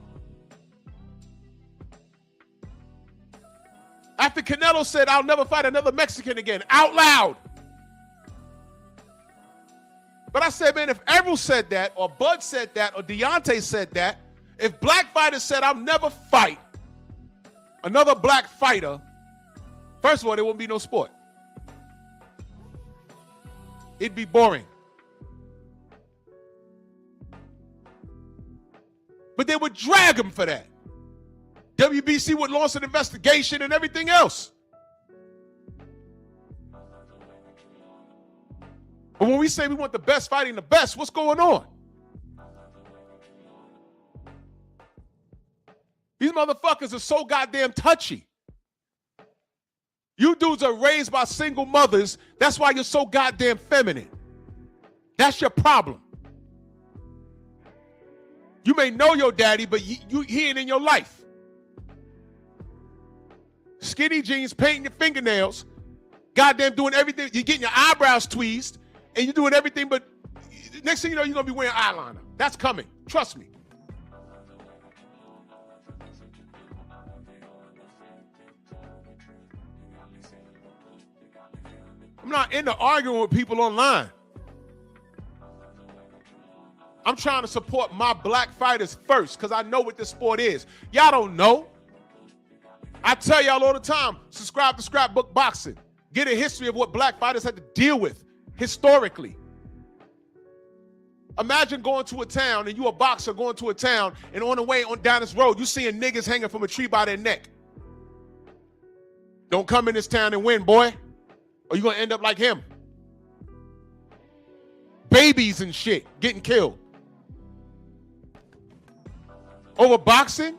After Canelo said, I'll never fight another Mexican again, out loud. But I said, man, if Errol said that, or Bud said that, or Deontay said that, if black fighters said, I'll never fight another black fighter, first of all, there won't be no sport.
It'd be boring. But they would drag him for that. WBC would launch an investigation and everything else. But when we say we want the best fighting the best, what's going on? These motherfuckers are so goddamn touchy. You dudes are raised by single mothers. That's why you're so goddamn feminine. That's your problem. You may know your daddy, but he ain't in your life. Skinny jeans, painting your fingernails, goddamn doing everything. You're getting your eyebrows tweezed, and you're doing everything, but next thing you know, you're going to be wearing eyeliner. That's coming. Trust me. I'm not into arguing with people online. I'm trying to support my black fighters first because I know what this sport is. Y'all don't know. I tell y'all all the time, subscribe to Scrapbook Boxing. Get a history of what black fighters had to deal with historically. Imagine going to a town and you a boxer going to a town and on the way down this road, you seeing niggas hanging from a tree by their neck. Don't come in this town and win, boy, or you're going to end up like him. Babies and shit getting killed. Over boxing?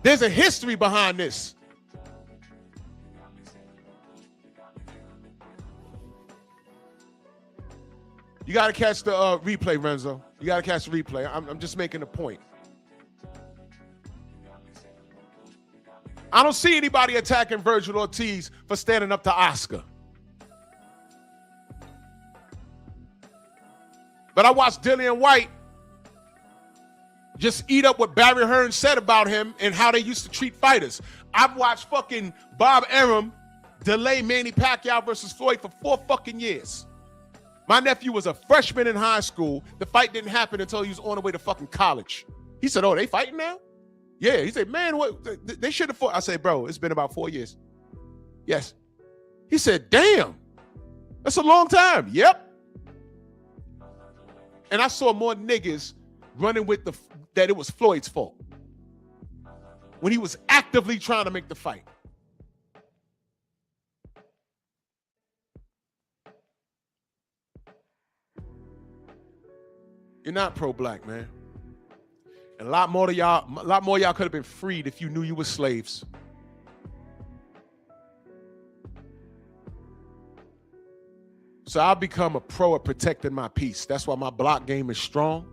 There's a history behind this. You got to catch the replay, Renzo. You got to catch the replay. I'm just making a point. I don't see anybody attacking Virgil Ortiz for standing up to Oscar. But I watched Dillian White just eat up what Barry Hearn said about him and how they used to treat fighters. I've watched fucking Bob Arum delay Manny Pacquiao versus Floyd for 4 fucking years. My nephew was a freshman in high school. The fight didn't happen until he was on the way to fucking college. He said, "Oh, they fighting now?" Yeah. He said, "Man, what? They should have fought." I said, "Bro, it's been about 4 years." Yes. He said, "Damn, that's a long time." Yep. And I saw more niggas running with that it was Floyd's fault when he was actively trying to make the fight. You're not pro-black, man. And a lot more of y'all could have been freed if you knew you were slaves. So I've become a pro at protecting my peace. That's why my block game is strong.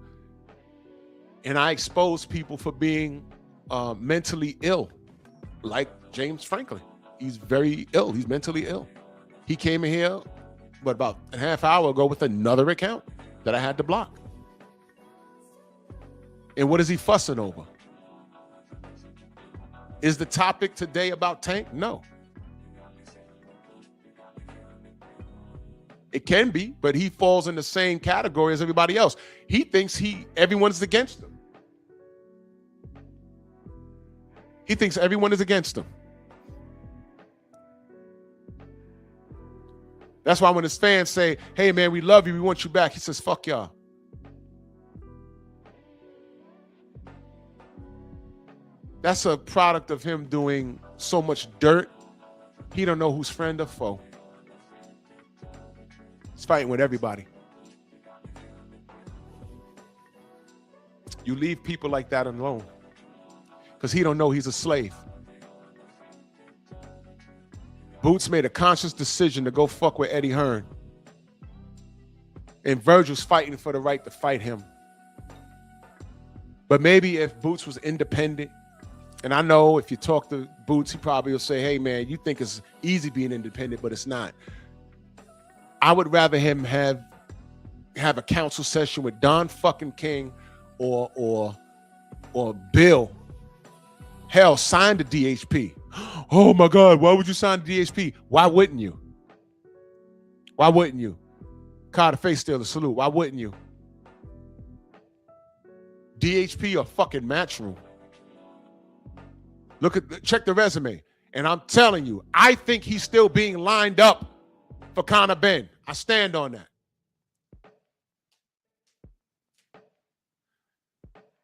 And I expose people for being mentally ill, like James Franklin. He's very ill. He's mentally ill. He came in here, about a half hour ago with another account that I had to block. And what is he fussing over? Is the topic today about Tank? No. It can be, but he falls in the same category as everybody else. He thinks everyone's against him. He thinks everyone is against him. That's why when his fans say, "Hey man, we love you, we want you back," he says, "Fuck y'all." That's a product of him doing so much dirt. He don't know who's friend or foe. He's fighting with everybody. You leave people like that alone because he don't know he's a slave. Boots made a conscious decision to go fuck with Eddie Hearn. And Virgil's fighting for the right to fight him. But maybe if Boots was independent, and I know if you talk to Boots, he probably will say, "Hey man, you think it's easy being independent, but it's not." I would rather him have a council session with Don fucking King or Bill. Hell, sign the DHP. Oh my God, why would you sign the DHP? Why wouldn't you? Why wouldn't you? Carter Face Stealer, salute. Why wouldn't you? DHP or fucking Matchroom. Check the resume. And I'm telling you, I think he's still being lined up for Conor Benn. I stand on that.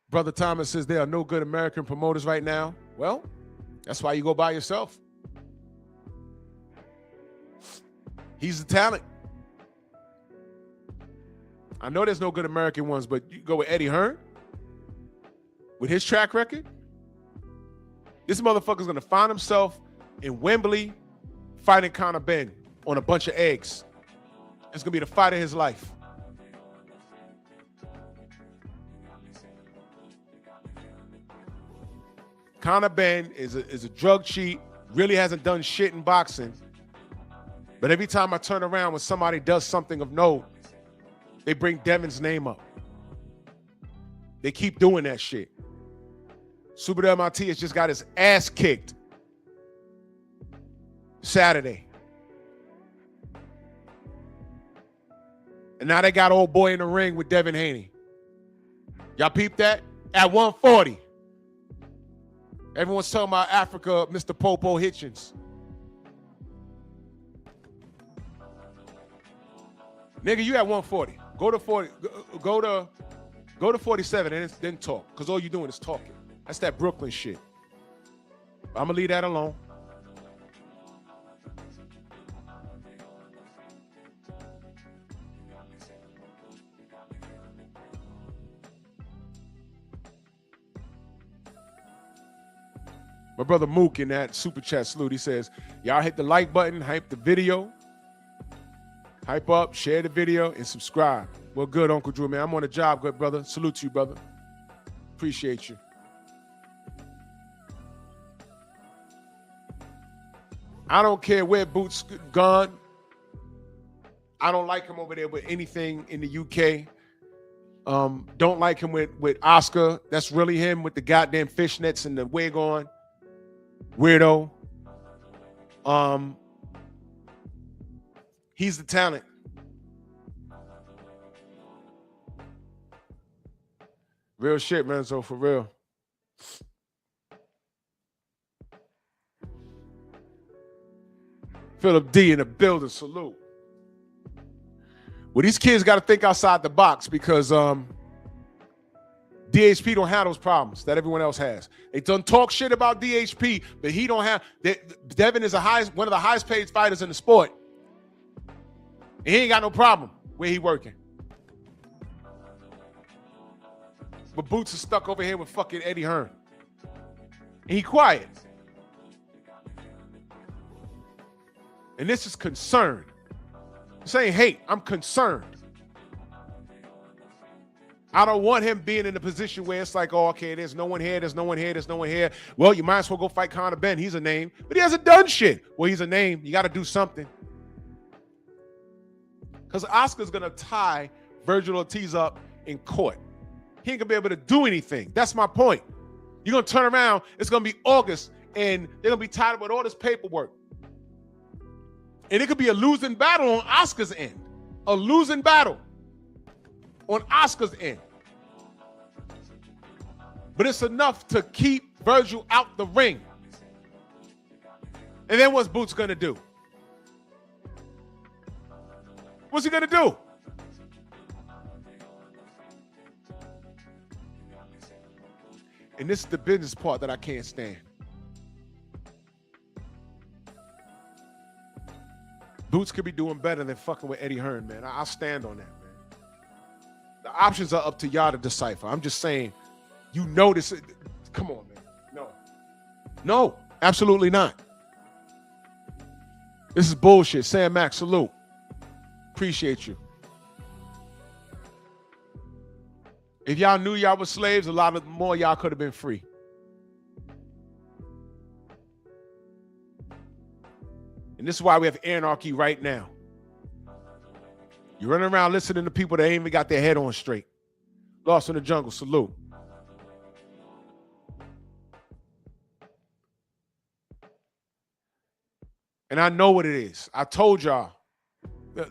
Brother Thomas says there are no good American promoters right now. Well, that's why you go by yourself. He's the talent. I know there's no good American ones, but you go with Eddie Hearn with his track record. This motherfucker's gonna find himself in Wembley fighting Conor Ben on a bunch of eggs. It's gonna be the fight of his life. Conor Ben is a drug cheat, really hasn't done shit in boxing. But every time I turn around when somebody does something of note, they bring Devin's name up. They keep doing that shit. Super MRT has just got his ass kicked Saturday. And now they got old boy in the ring with Devin Haney. Y'all peep that? At 140. Everyone's talking about Africa, Mr. Popo Hitchens. Nigga, you at 140. Go to 40. Go to 47 and then talk. Because all you doing is talking. That's that Brooklyn shit. I'm gonna leave that alone. My brother Mook in that super chat salute, he says, y'all hit the like button, hype the video, hype up, share the video, and subscribe. Well, good, Uncle Drew, man. I'm on the job, good brother. Salute to you, brother. Appreciate you. I don't care where Boots gone. I don't like him over there with anything in the UK. Don't like him with Oscar. That's really him with the goddamn fishnets and the wig on. Weirdo. He's the talent. Real shit, man. So for real. Philip D in the building. Salute. Well, these kids got to think outside the box because DHP don't have those problems that everyone else has. They done talk shit about DHP, but he don't have. Devin is one of the highest paid fighters in the sport. And he ain't got no problem where he working. But Boots is stuck over here with fucking Eddie Hearn. And he quiet. And this is concern. I'm saying hate, I'm concerned. I don't want him being in a position where it's like, oh, okay, there's no one here, there's no one here, there's no one here. Well, you might as well go fight Conor Ben. He's a name, but he hasn't done shit. Well, he's a name. You got to do something. Because Oscar's going to tie Virgil Ortiz up in court. He ain't going to be able to do anything. That's my point. You're going to turn around, it's going to be August, and they're going to be tied up with all this paperwork. And it could be a losing battle on Oscar's end. A losing battle on Oscar's end. But it's enough to keep Virgil out the ring. And then what's Boots gonna do? What's he gonna do? And this is the business part that I can't stand. Boots could be doing better than fucking with Eddie Hearn, man. I'll stand on that, man. The options are up to y'all to decipher. I'm just saying, you know this. Come on, man. No. No, absolutely not. This is bullshit. Sam Max, salute. Appreciate you. If y'all knew y'all were slaves, a lot more y'all could have been free. And this is why we have anarchy right now. You're running around listening to people that ain't even got their head on straight. Lost in the Jungle, salute. And I know what it is. I told y'all.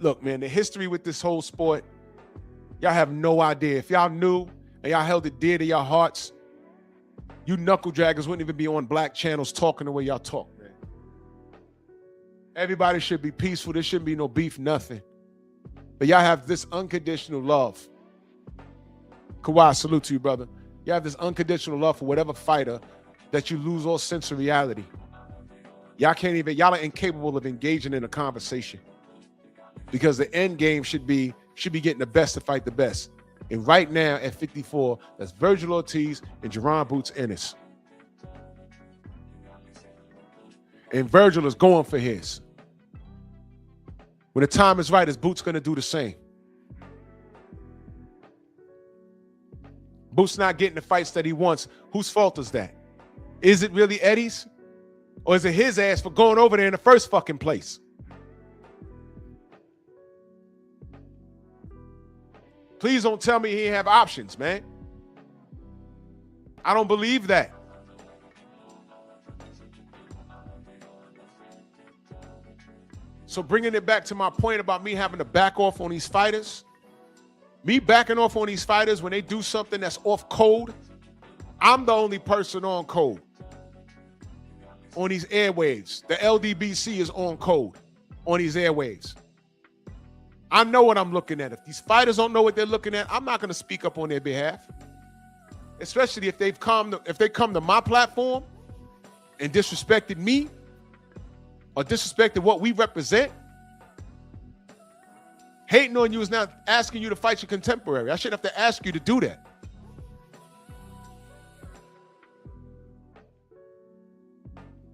Look, man, the history with this whole sport, y'all have no idea. If y'all knew and y'all held it dear to your hearts, you knuckle draggers wouldn't even be on black channels talking the way y'all talk, man. Everybody should be peaceful. There shouldn't be no beef, nothing. But y'all have this unconditional love. Kawhi, salute to you, brother. You have this unconditional love for whatever fighter that you lose all sense of reality. Y'all are incapable of engaging in a conversation because the end game should be getting the best to fight the best. And right now at 54, that's Virgil Ortiz and Jerron Boots Ennis. And Virgil is going for his. When the time is right, his Boots going to do the same. Boots not getting the fights that he wants. Whose fault is that? Is it really Eddie's? Or is it his ass for going over there in the first fucking place? Please don't tell me he didn't have options, man. I don't believe that. So bringing it back to my point about me having to back off on these fighters, me backing off on these fighters when they do something that's off code, I'm the only person on code on these airwaves. The LDBC is on code on these airwaves. I know what I'm looking at. If these fighters don't know what they're looking at, I'm not going to speak up on their behalf. Especially if they come to my platform and disrespected me or disrespected what we represent. Hating on you is not asking you to fight your contemporary. I shouldn't have to ask you to do that.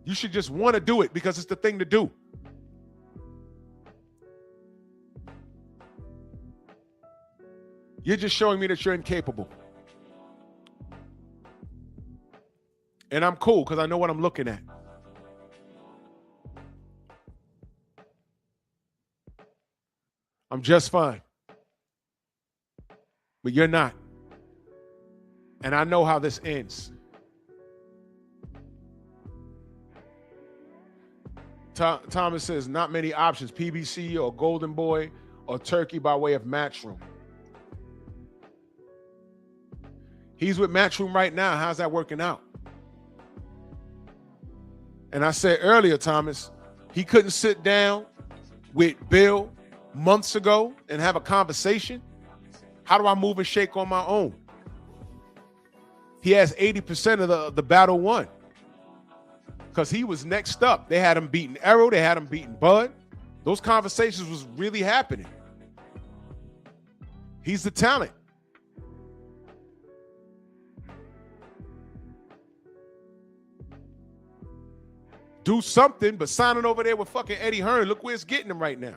You should just want to do it because it's the thing to do. You're just showing me that you're incapable. And I'm cool because I know what I'm looking at. I'm just fine. But you're not. And I know how this ends. Thomas says, not many options. PBC or Golden Boy or Turkey by way of Matchroom. He's with Matchroom right now. How's that working out? And I said earlier, Thomas, he couldn't sit down with Bill months ago and have a conversation. How do I move and shake on my own? He has 80% of the battle won because he was next up. They had him beating Arrow. They had him beating Bud. Those conversations was really happening. He's the talent. Do something, but signing over there with fucking Eddie Hearn, look where it's getting him right now.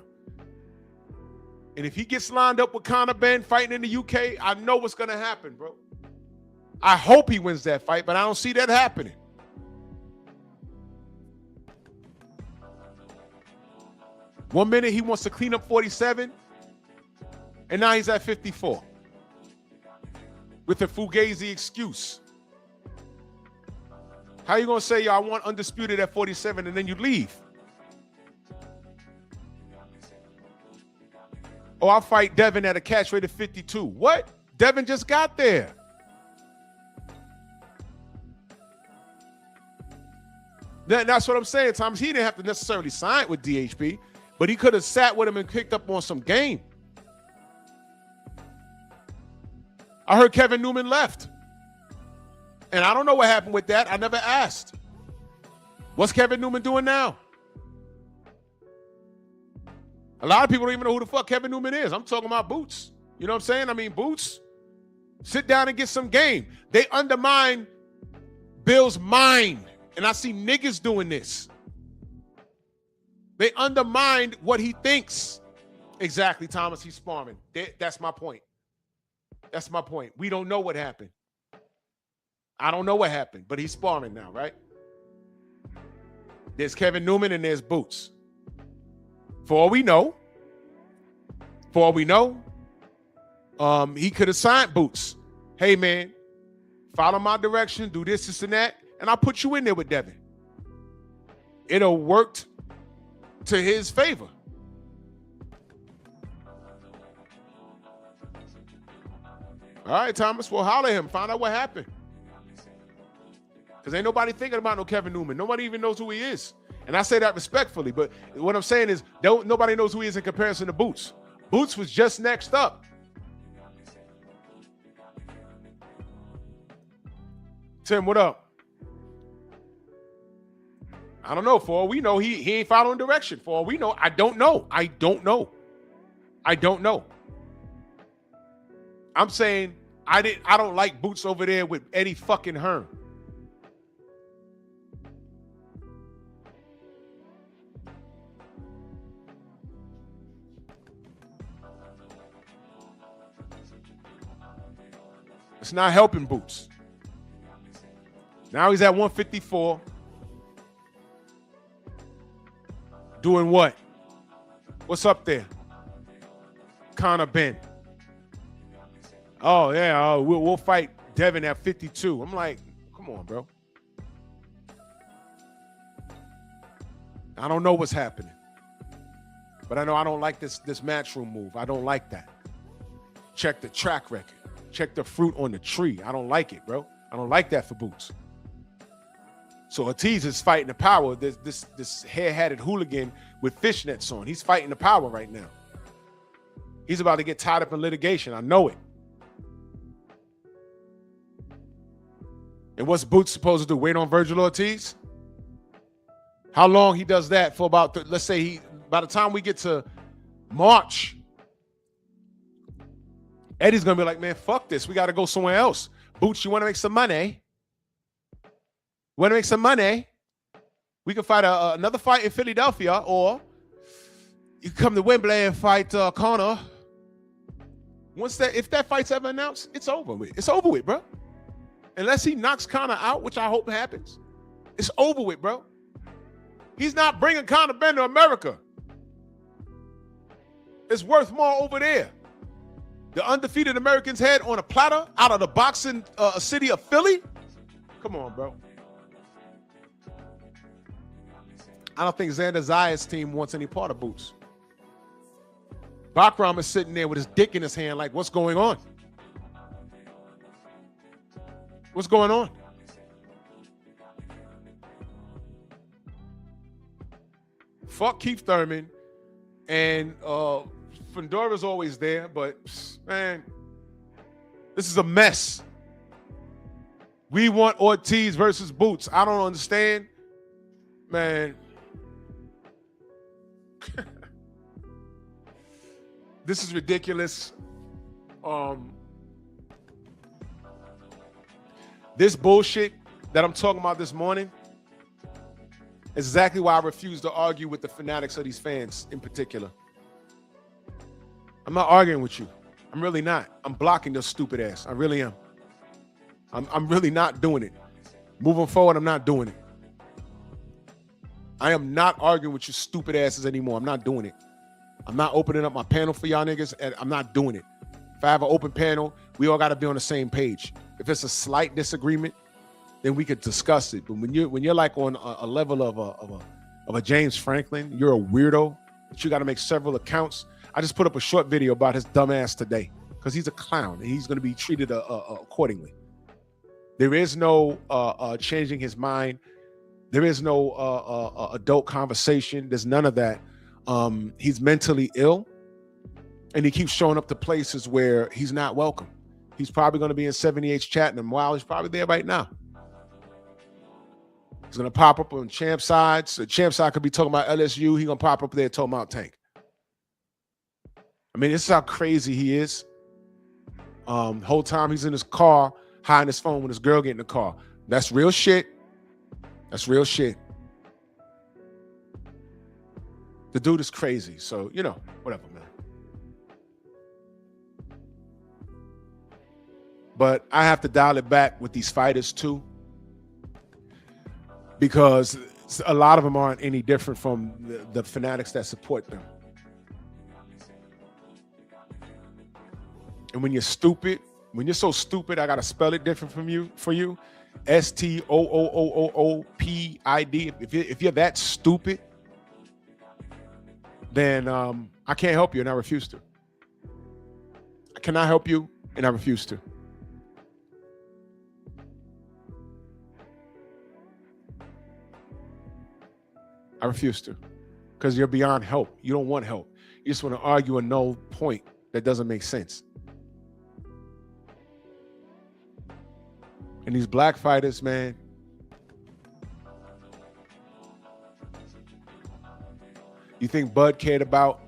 And if he gets lined up with Conor Benn fighting in the UK, I know what's going to happen, bro. I hope he wins that fight, but I don't see that happening. One minute he wants to clean up 47, and now he's at 54 with a Fugazi excuse. How you going to say, yo, I want undisputed at 47 and then you leave? Oh, I'll fight Devin at a catch rate of 52. What? Devin just got there. That's what I'm saying, Thomas. He didn't have to necessarily sign with DHP, but he could have sat with him and picked up on some game. I heard Kevin Newman left. And I don't know what happened with that. I never asked. What's Kevin Newman doing now? A lot of people don't even know who the fuck Kevin Newman is. I'm talking about Boots. You know what I'm saying? I mean, Boots, sit down and get some game. They undermine Bill's mind. And I see niggas doing this. They undermined what he thinks. Exactly, Thomas. He's sparring. That's my point. That's my point. We don't know what happened. I don't know what happened, but he's sparring now, right? There's Kevin Newman and there's Boots. For all we know, he could have signed Boots. Hey, man, follow my direction, do this, and that, and I'll put you in there with Devin. It'll work to his favor. All right, Thomas, well, holler at him. Find out what happened. Because ain't nobody thinking about no Kevin Newman. Nobody even knows who he is. And I say that respectfully, but what I'm saying is nobody knows who he is in comparison to Boots. Boots was just next up. Tim, what up? I don't know. For all we know, he ain't following direction. For all we know, I don't know. I don't know. I'm saying I don't like Boots over there with Eddie fucking Hearn. It's not helping Boots. Now he's at 154. Doing what? What's up there? Conor Ben. Oh, yeah, we'll fight Devin at 52. I'm like, come on, bro. I don't know what's happening. But I know I don't like this matchroom move. I don't like that. Check the track record. Check the fruit on the tree. I don't like it, bro. I don't like that for Boots. So Ortiz is fighting the power. This hair-hatted hooligan with fishnets on. He's fighting the power right now. He's about to get tied up in litigation. I know it. And what's Boots supposed to do? Wait on Virgil Ortiz? How long he does that for about, let's say by the time we get to March, Eddie's going to be like, man, fuck this. We got to go somewhere else. Boots, you want to make some money? Want to make some money? We can fight another fight in Philadelphia, or you come to Wembley and fight Conor. If that fight's ever announced, it's over with. It's over with, bro. Unless he knocks Conor out, which I hope happens, it's over with, bro. He's not bringing Conor Ben to America. It's worth more over there. The undefeated American's head on a platter out of the boxing city of Philly. Come on, bro. I don't think Xander Zaya's team wants any part of Boots. Bakram is sitting there with his dick in his hand like, what's going on? What's going on? Fuck Keith Thurman. And Fundora's always there, but man, this is a mess. We want Ortiz versus Boots. I don't understand. Man. This is ridiculous. This bullshit that I'm talking about this morning is exactly why I refuse to argue with the fanatics of these fans in particular. I'm not arguing with you. I'm really not. I'm blocking your stupid ass. I really am. I'm really not doing it. Moving forward, I'm not doing it. I am not arguing with you stupid asses anymore. I'm not doing it. I'm not opening up my panel for y'all niggas, and I'm not doing it. If I have an open panel, we all got to be on the same page. If it's a slight disagreement, then we could discuss it. But when you're like on a level of a James Franklin, you're a weirdo. But you got to make several accounts. I just put up a short video about his dumb ass today because he's a clown and he's going to be treated accordingly. There is no changing his mind. There is no adult conversation. There's none of that. He's mentally ill, and he keeps showing up to places where he's not welcome. He's probably going to be in 78's Chattanooga. While he's probably there right now. He's going to pop up on Champ Sides. So Champ Side could be talking about LSU. He's going to pop up there talking about Tank. I mean, this is how crazy he is. Whole time he's in his car, hiding his phone when his girl get in the car. That's real shit. That's real shit. The dude is crazy. So, you know, whatever, man. But I have to dial it back with these fighters too, because a lot of them aren't any different from the fanatics that support them. And when you're stupid, when you're so stupid, I gotta spell it different for you. STOOOOOPID. If you're that stupid, then I can't help you, and I refuse to. I cannot help you, and I refuse to. I refuse to, because you're beyond help. You don't want help. You just want to argue a no point that doesn't make sense. And these black fighters, man, you think Bud cared about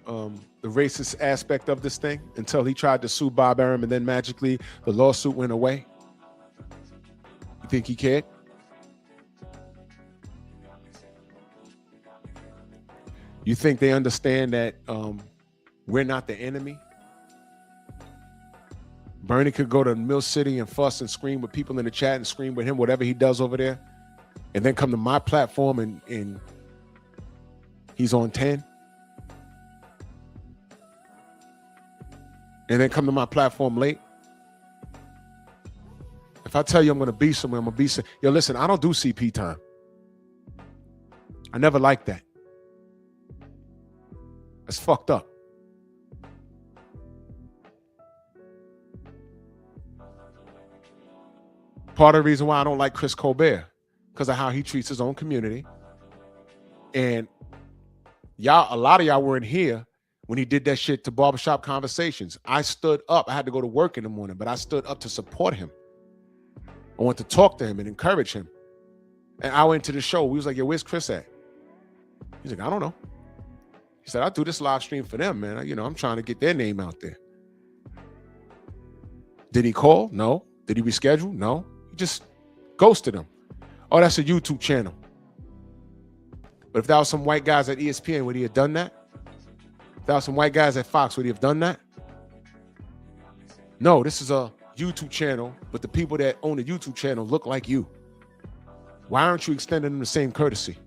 the racist aspect of this thing until he tried to sue Bob Arum and then magically the lawsuit went away? You think he cared? You think they understand that we're not the enemy? Bernie could go to Mill City and fuss and scream with people in the chat and scream with him, whatever he does over there, and then come to my platform and he's on 10. And then come to my platform late. If I tell you I'm going to be somewhere, I'm going to be somewhere. Yo, listen, I don't do CP time. I never liked that. That's fucked up. Part of the reason why I don't like Chris Colbert, because of how he treats his own community. And y'all, a lot of y'all weren't here when he did that shit to Barbershop Conversations. I stood up. I had to go to work in the morning, but I stood up to support him. I went to talk to him and encourage him. And I went to the show. We was like, yo, where's Chris at? He's like, I don't know. He said, I'll do this live stream for them, man. You know, I'm trying to get their name out there. Did he call? No. Did he reschedule? No. He just ghosted him. Oh, that's a YouTube channel. But if that was some white guys at ESPN, would he have done that? If that was some white guys at Fox, would he have done that? No, this is a YouTube channel, but the people that own the YouTube channel look like you. Why aren't you extending them the same courtesy?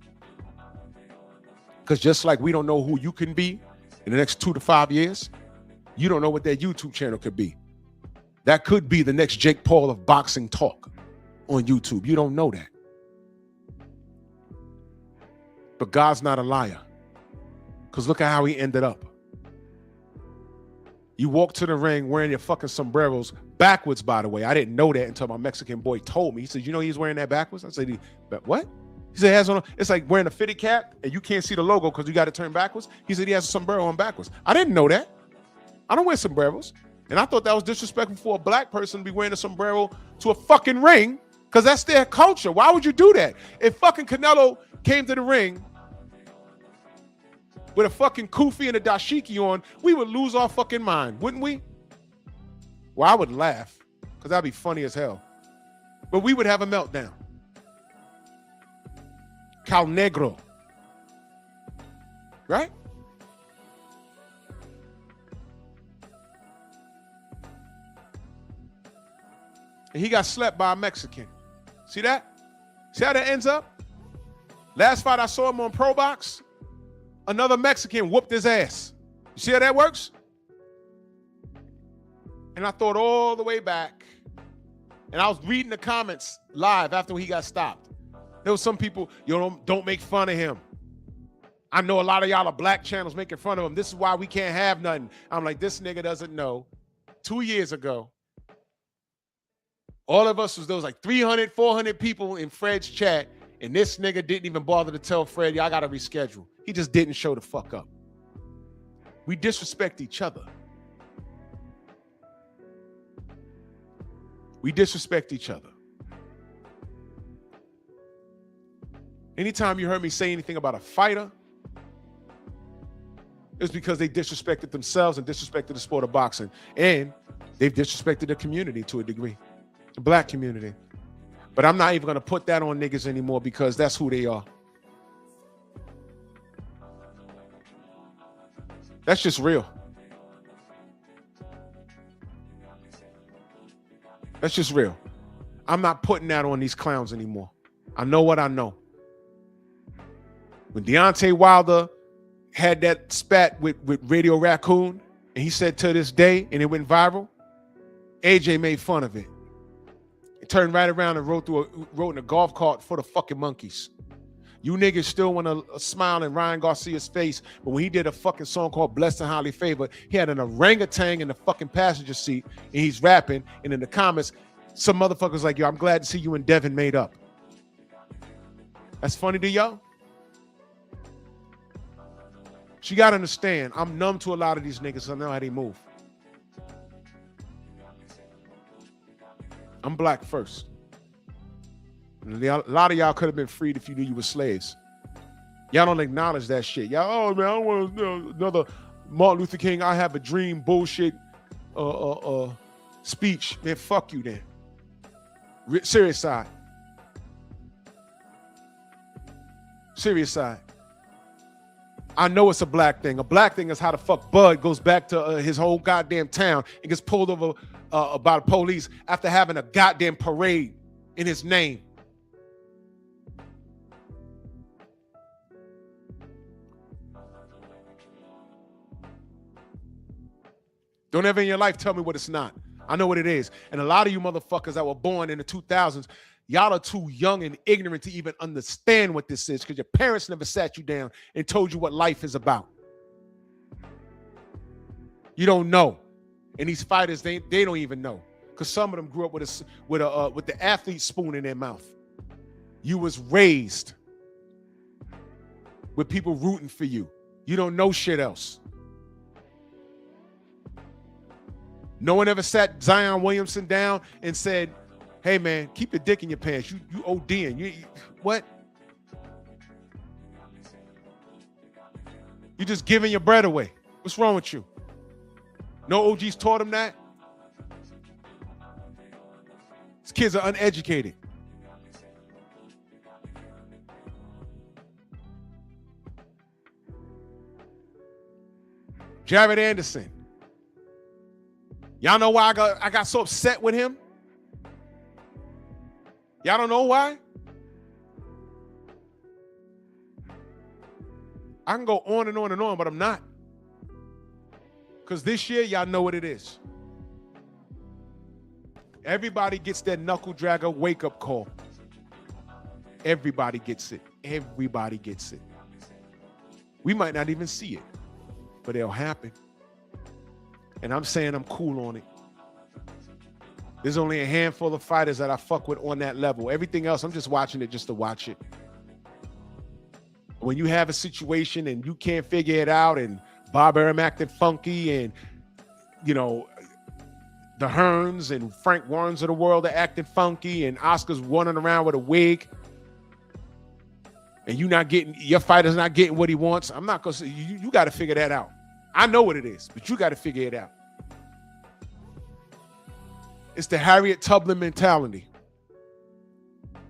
Because just like we don't know who you can be in the next 2 to 5 years, you don't know what that YouTube channel could be. That could be the next Jake Paul of boxing talk on YouTube. You don't know that. But God's not a liar. Because look at how he ended up. You walk to the ring wearing your fucking sombreros backwards, by the way. I didn't know that until my Mexican boy told me. He said, you know he's wearing that backwards? I said, what? He said, he has on, it's like wearing a fitted cap and you can't see the logo because you got to turn backwards. He said he has a sombrero on backwards. I didn't know that. I don't wear sombreros. And I thought that was disrespectful for a black person to be wearing a sombrero to a fucking ring because that's their culture. Why would you do that? If fucking Canelo came to the ring with a fucking kufi and a dashiki on, we would lose our fucking mind, wouldn't we? Well, I would laugh because that'd be funny as hell. But we would have a meltdown. Cal Negro. Right? And he got slept by a Mexican. See that? See how that ends up? Last fight I saw him on Pro Box, another Mexican whooped his ass. You see how that works? And I thought all the way back, and I was reading the comments live after he got stopped. There was some people, don't make fun of him. I know a lot of y'all are black channels making fun of him. This is why we can't have nothing. I'm like, this nigga doesn't know. 2 years ago, all of us there was like 300, 400 people in Fred's chat, and this nigga didn't even bother to tell Fred, y'all got to reschedule. He just didn't show the fuck up. We disrespect each other. We disrespect each other. Anytime you heard me say anything about a fighter, it's because they disrespected themselves and disrespected the sport of boxing. And they've disrespected the community to a degree, the black community. But I'm not even going to put that on niggas anymore because that's who they are. That's just real. That's just real. I'm not putting that on these clowns anymore. I know what I know. When Deontay Wilder had that spat with Radio Raccoon, and he said to this day, and it went viral, AJ made fun of it. He turned right around and rode in a golf cart for the fucking monkeys. You niggas still want to smile in Ryan Garcia's face, but when he did a fucking song called Blessed and Highly Favored, he had an orangutan in the fucking passenger seat, and he's rapping, and in the comments, some motherfuckers like, yo, I'm glad to see you and Devin made up. That's funny to y'all? So you got to understand, I'm numb to a lot of these niggas. So I know how they move. I'm black first. And a lot of y'all could have been freed if you knew you were slaves. Y'all don't acknowledge that shit. Y'all, oh man, I want another Martin Luther King, I have a dream bullshit speech. Man, fuck you then. Serious side. Serious side. I know it's a black thing. A black thing is how the fuck Bud goes back to his whole goddamn town and gets pulled over by the police after having a goddamn parade in his name. Don't ever in your life tell me what it's not. I know what it is. And a lot of you motherfuckers that were born in the 2000s, y'all are too young and ignorant to even understand what this is because your parents never sat you down and told you what life is about. You don't know. And these fighters, they don't even know because some of them grew up with the athlete spoon in their mouth. You was raised with people rooting for you. You don't know shit else. No one ever sat Zion Williamson down and said, hey man, keep your dick in your pants. You ODing. You what? You just giving your bread away. What's wrong with you? No OGs taught him that? These kids are uneducated. Jared Anderson. Y'all know why I got so upset with him? Y'all don't know why? I can go on and on and on, but I'm not. Because this year, y'all know what it is. Everybody gets their knuckle dragger wake-up call. Everybody gets it. Everybody gets it. We might not even see it, but it'll happen. And I'm saying I'm cool on it. There's only a handful of fighters that I fuck with on that level. Everything else, I'm just watching it just to watch it. When you have a situation and you can't figure it out and Bob Arum acting funky and, you know, the Hearns and Frank Warrens of the world are acting funky and Oscar's running around with a wig and your fighter's not getting what he wants, I'm not going to say, you got to figure that out. I know what it is, but you got to figure it out. It's the Harriet Tubman mentality.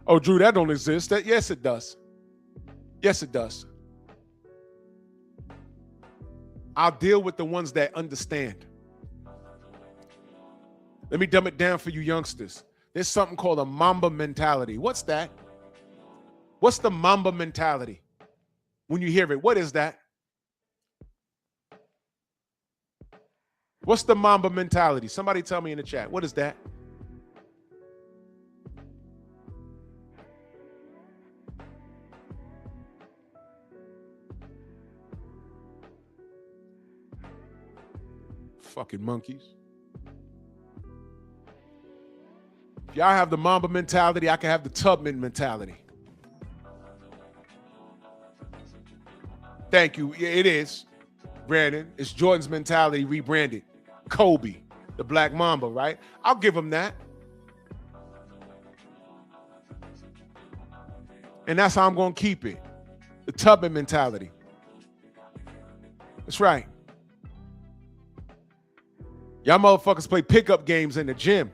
Oh, Drew, that don't exist. Yes, it does. Yes, it does. I'll deal with the ones that understand. Let me dumb it down for you youngsters. There's something called a Mamba mentality. What's that? What's the Mamba mentality? When you hear it, what is that? What's the Mamba mentality? Somebody tell me in the chat. What is that? Fucking monkeys. If y'all have the Mamba mentality, I can have the Tubman mentality. Thank you. Yeah, it is, Brandon. It's Jordan's mentality rebranded. Kobe, the Black Mamba, right? I'll give him that. And that's how I'm going to keep it. The Tubman mentality. That's right. Y'all motherfuckers play pickup games in the gym.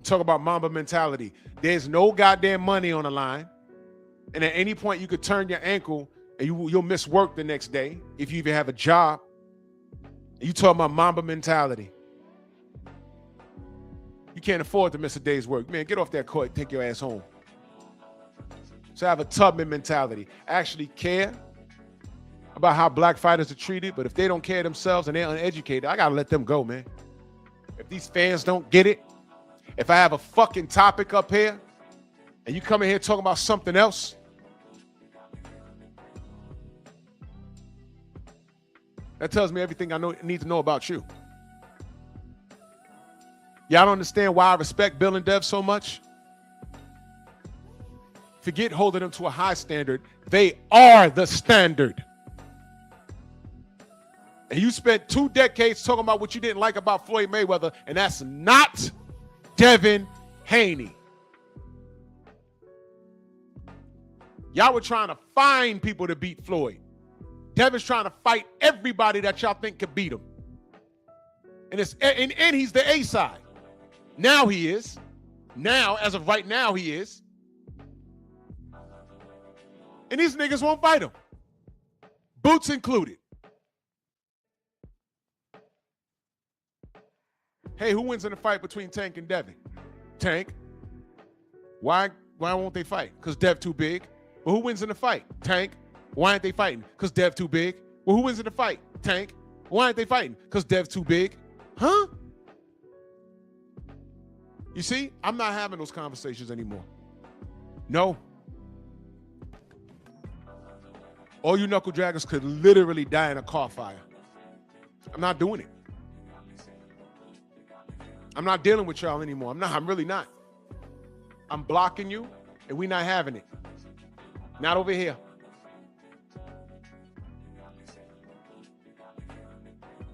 Talk about Mamba mentality. There's no goddamn money on the line. And at any point you could turn your ankle and you'll miss work the next day if you even have a job. You talking about Mamba mentality. You can't afford to miss a day's work. Man, get off that court and take your ass home. So I have a Tubman mentality. I actually care about how black fighters are treated, but if they don't care themselves and they're uneducated, I gotta let them go, man. If these fans don't get it, if I have a fucking topic up here and you come in here talking about something else, that tells me everything I need to know about you. Y'all don't understand why I respect Bill and Dev so much? Forget holding them to a high standard. They are the standard. And you spent 2 decades talking about what you didn't like about Floyd Mayweather, and that's not Devin Haney. Y'all were trying to find people to beat Floyd. Devin's trying to fight everybody that y'all think could beat him. And he's the A side. Now he is. Now, as of right now, he is. And these niggas won't fight him. Boots included. Hey, who wins in the fight between Tank and Devin? Tank. Why won't they fight? Because Dev too big. But who wins in the fight? Tank. Why aren't they fighting? Because Dev too big. Well, who wins in the fight? Tank. Why aren't they fighting? Because Dev too big. Huh? You see, I'm not having those conversations anymore. No. All you knuckle draggers could literally die in a car fire. I'm not doing it. I'm not dealing with y'all anymore. I'm really not. I'm blocking you, and we not having it. Not over here.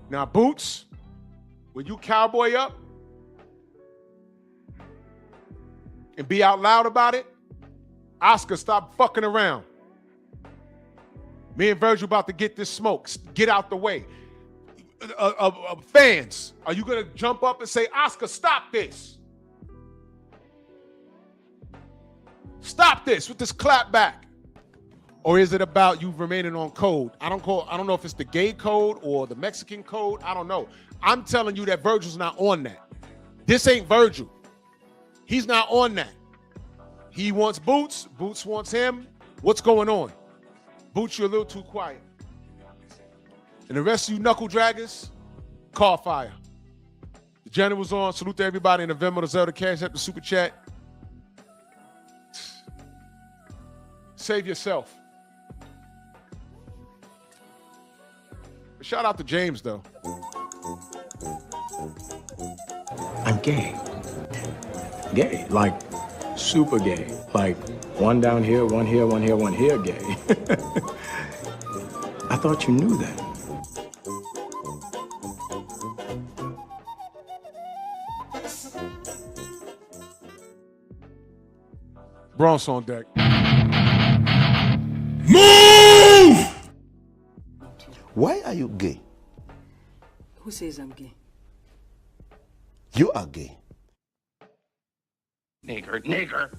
Now, Boots, when you cowboy up and be out loud about it, Oscar, stop fucking around. Me and Virgil about to get this smoke. Get out the way. Fans, are you going to jump up and say, Oscar, stop this? Stop this with this clap back. Or is it about you remaining on code? I don't know if it's the gay code or the Mexican code. I don't know. I'm telling you that Virgil's not on that. This ain't Virgil. He's not on that. He wants Boots. Boots wants him. What's going on? Boots, you're a little too quiet. And the rest of you knuckle draggers, call fire. The general's on. Salute to everybody in the Venmo, the Zelda Cash App, the Super Chat. Save yourself. Shout out to James, though.
I'm gay. Gay, like super gay. Like one down here, one here, one here, one here gay. I thought you knew that.
Bronx on deck.
Move! Why are you gay?
Who says I'm gay?
You are gay.
Nigger, nigger.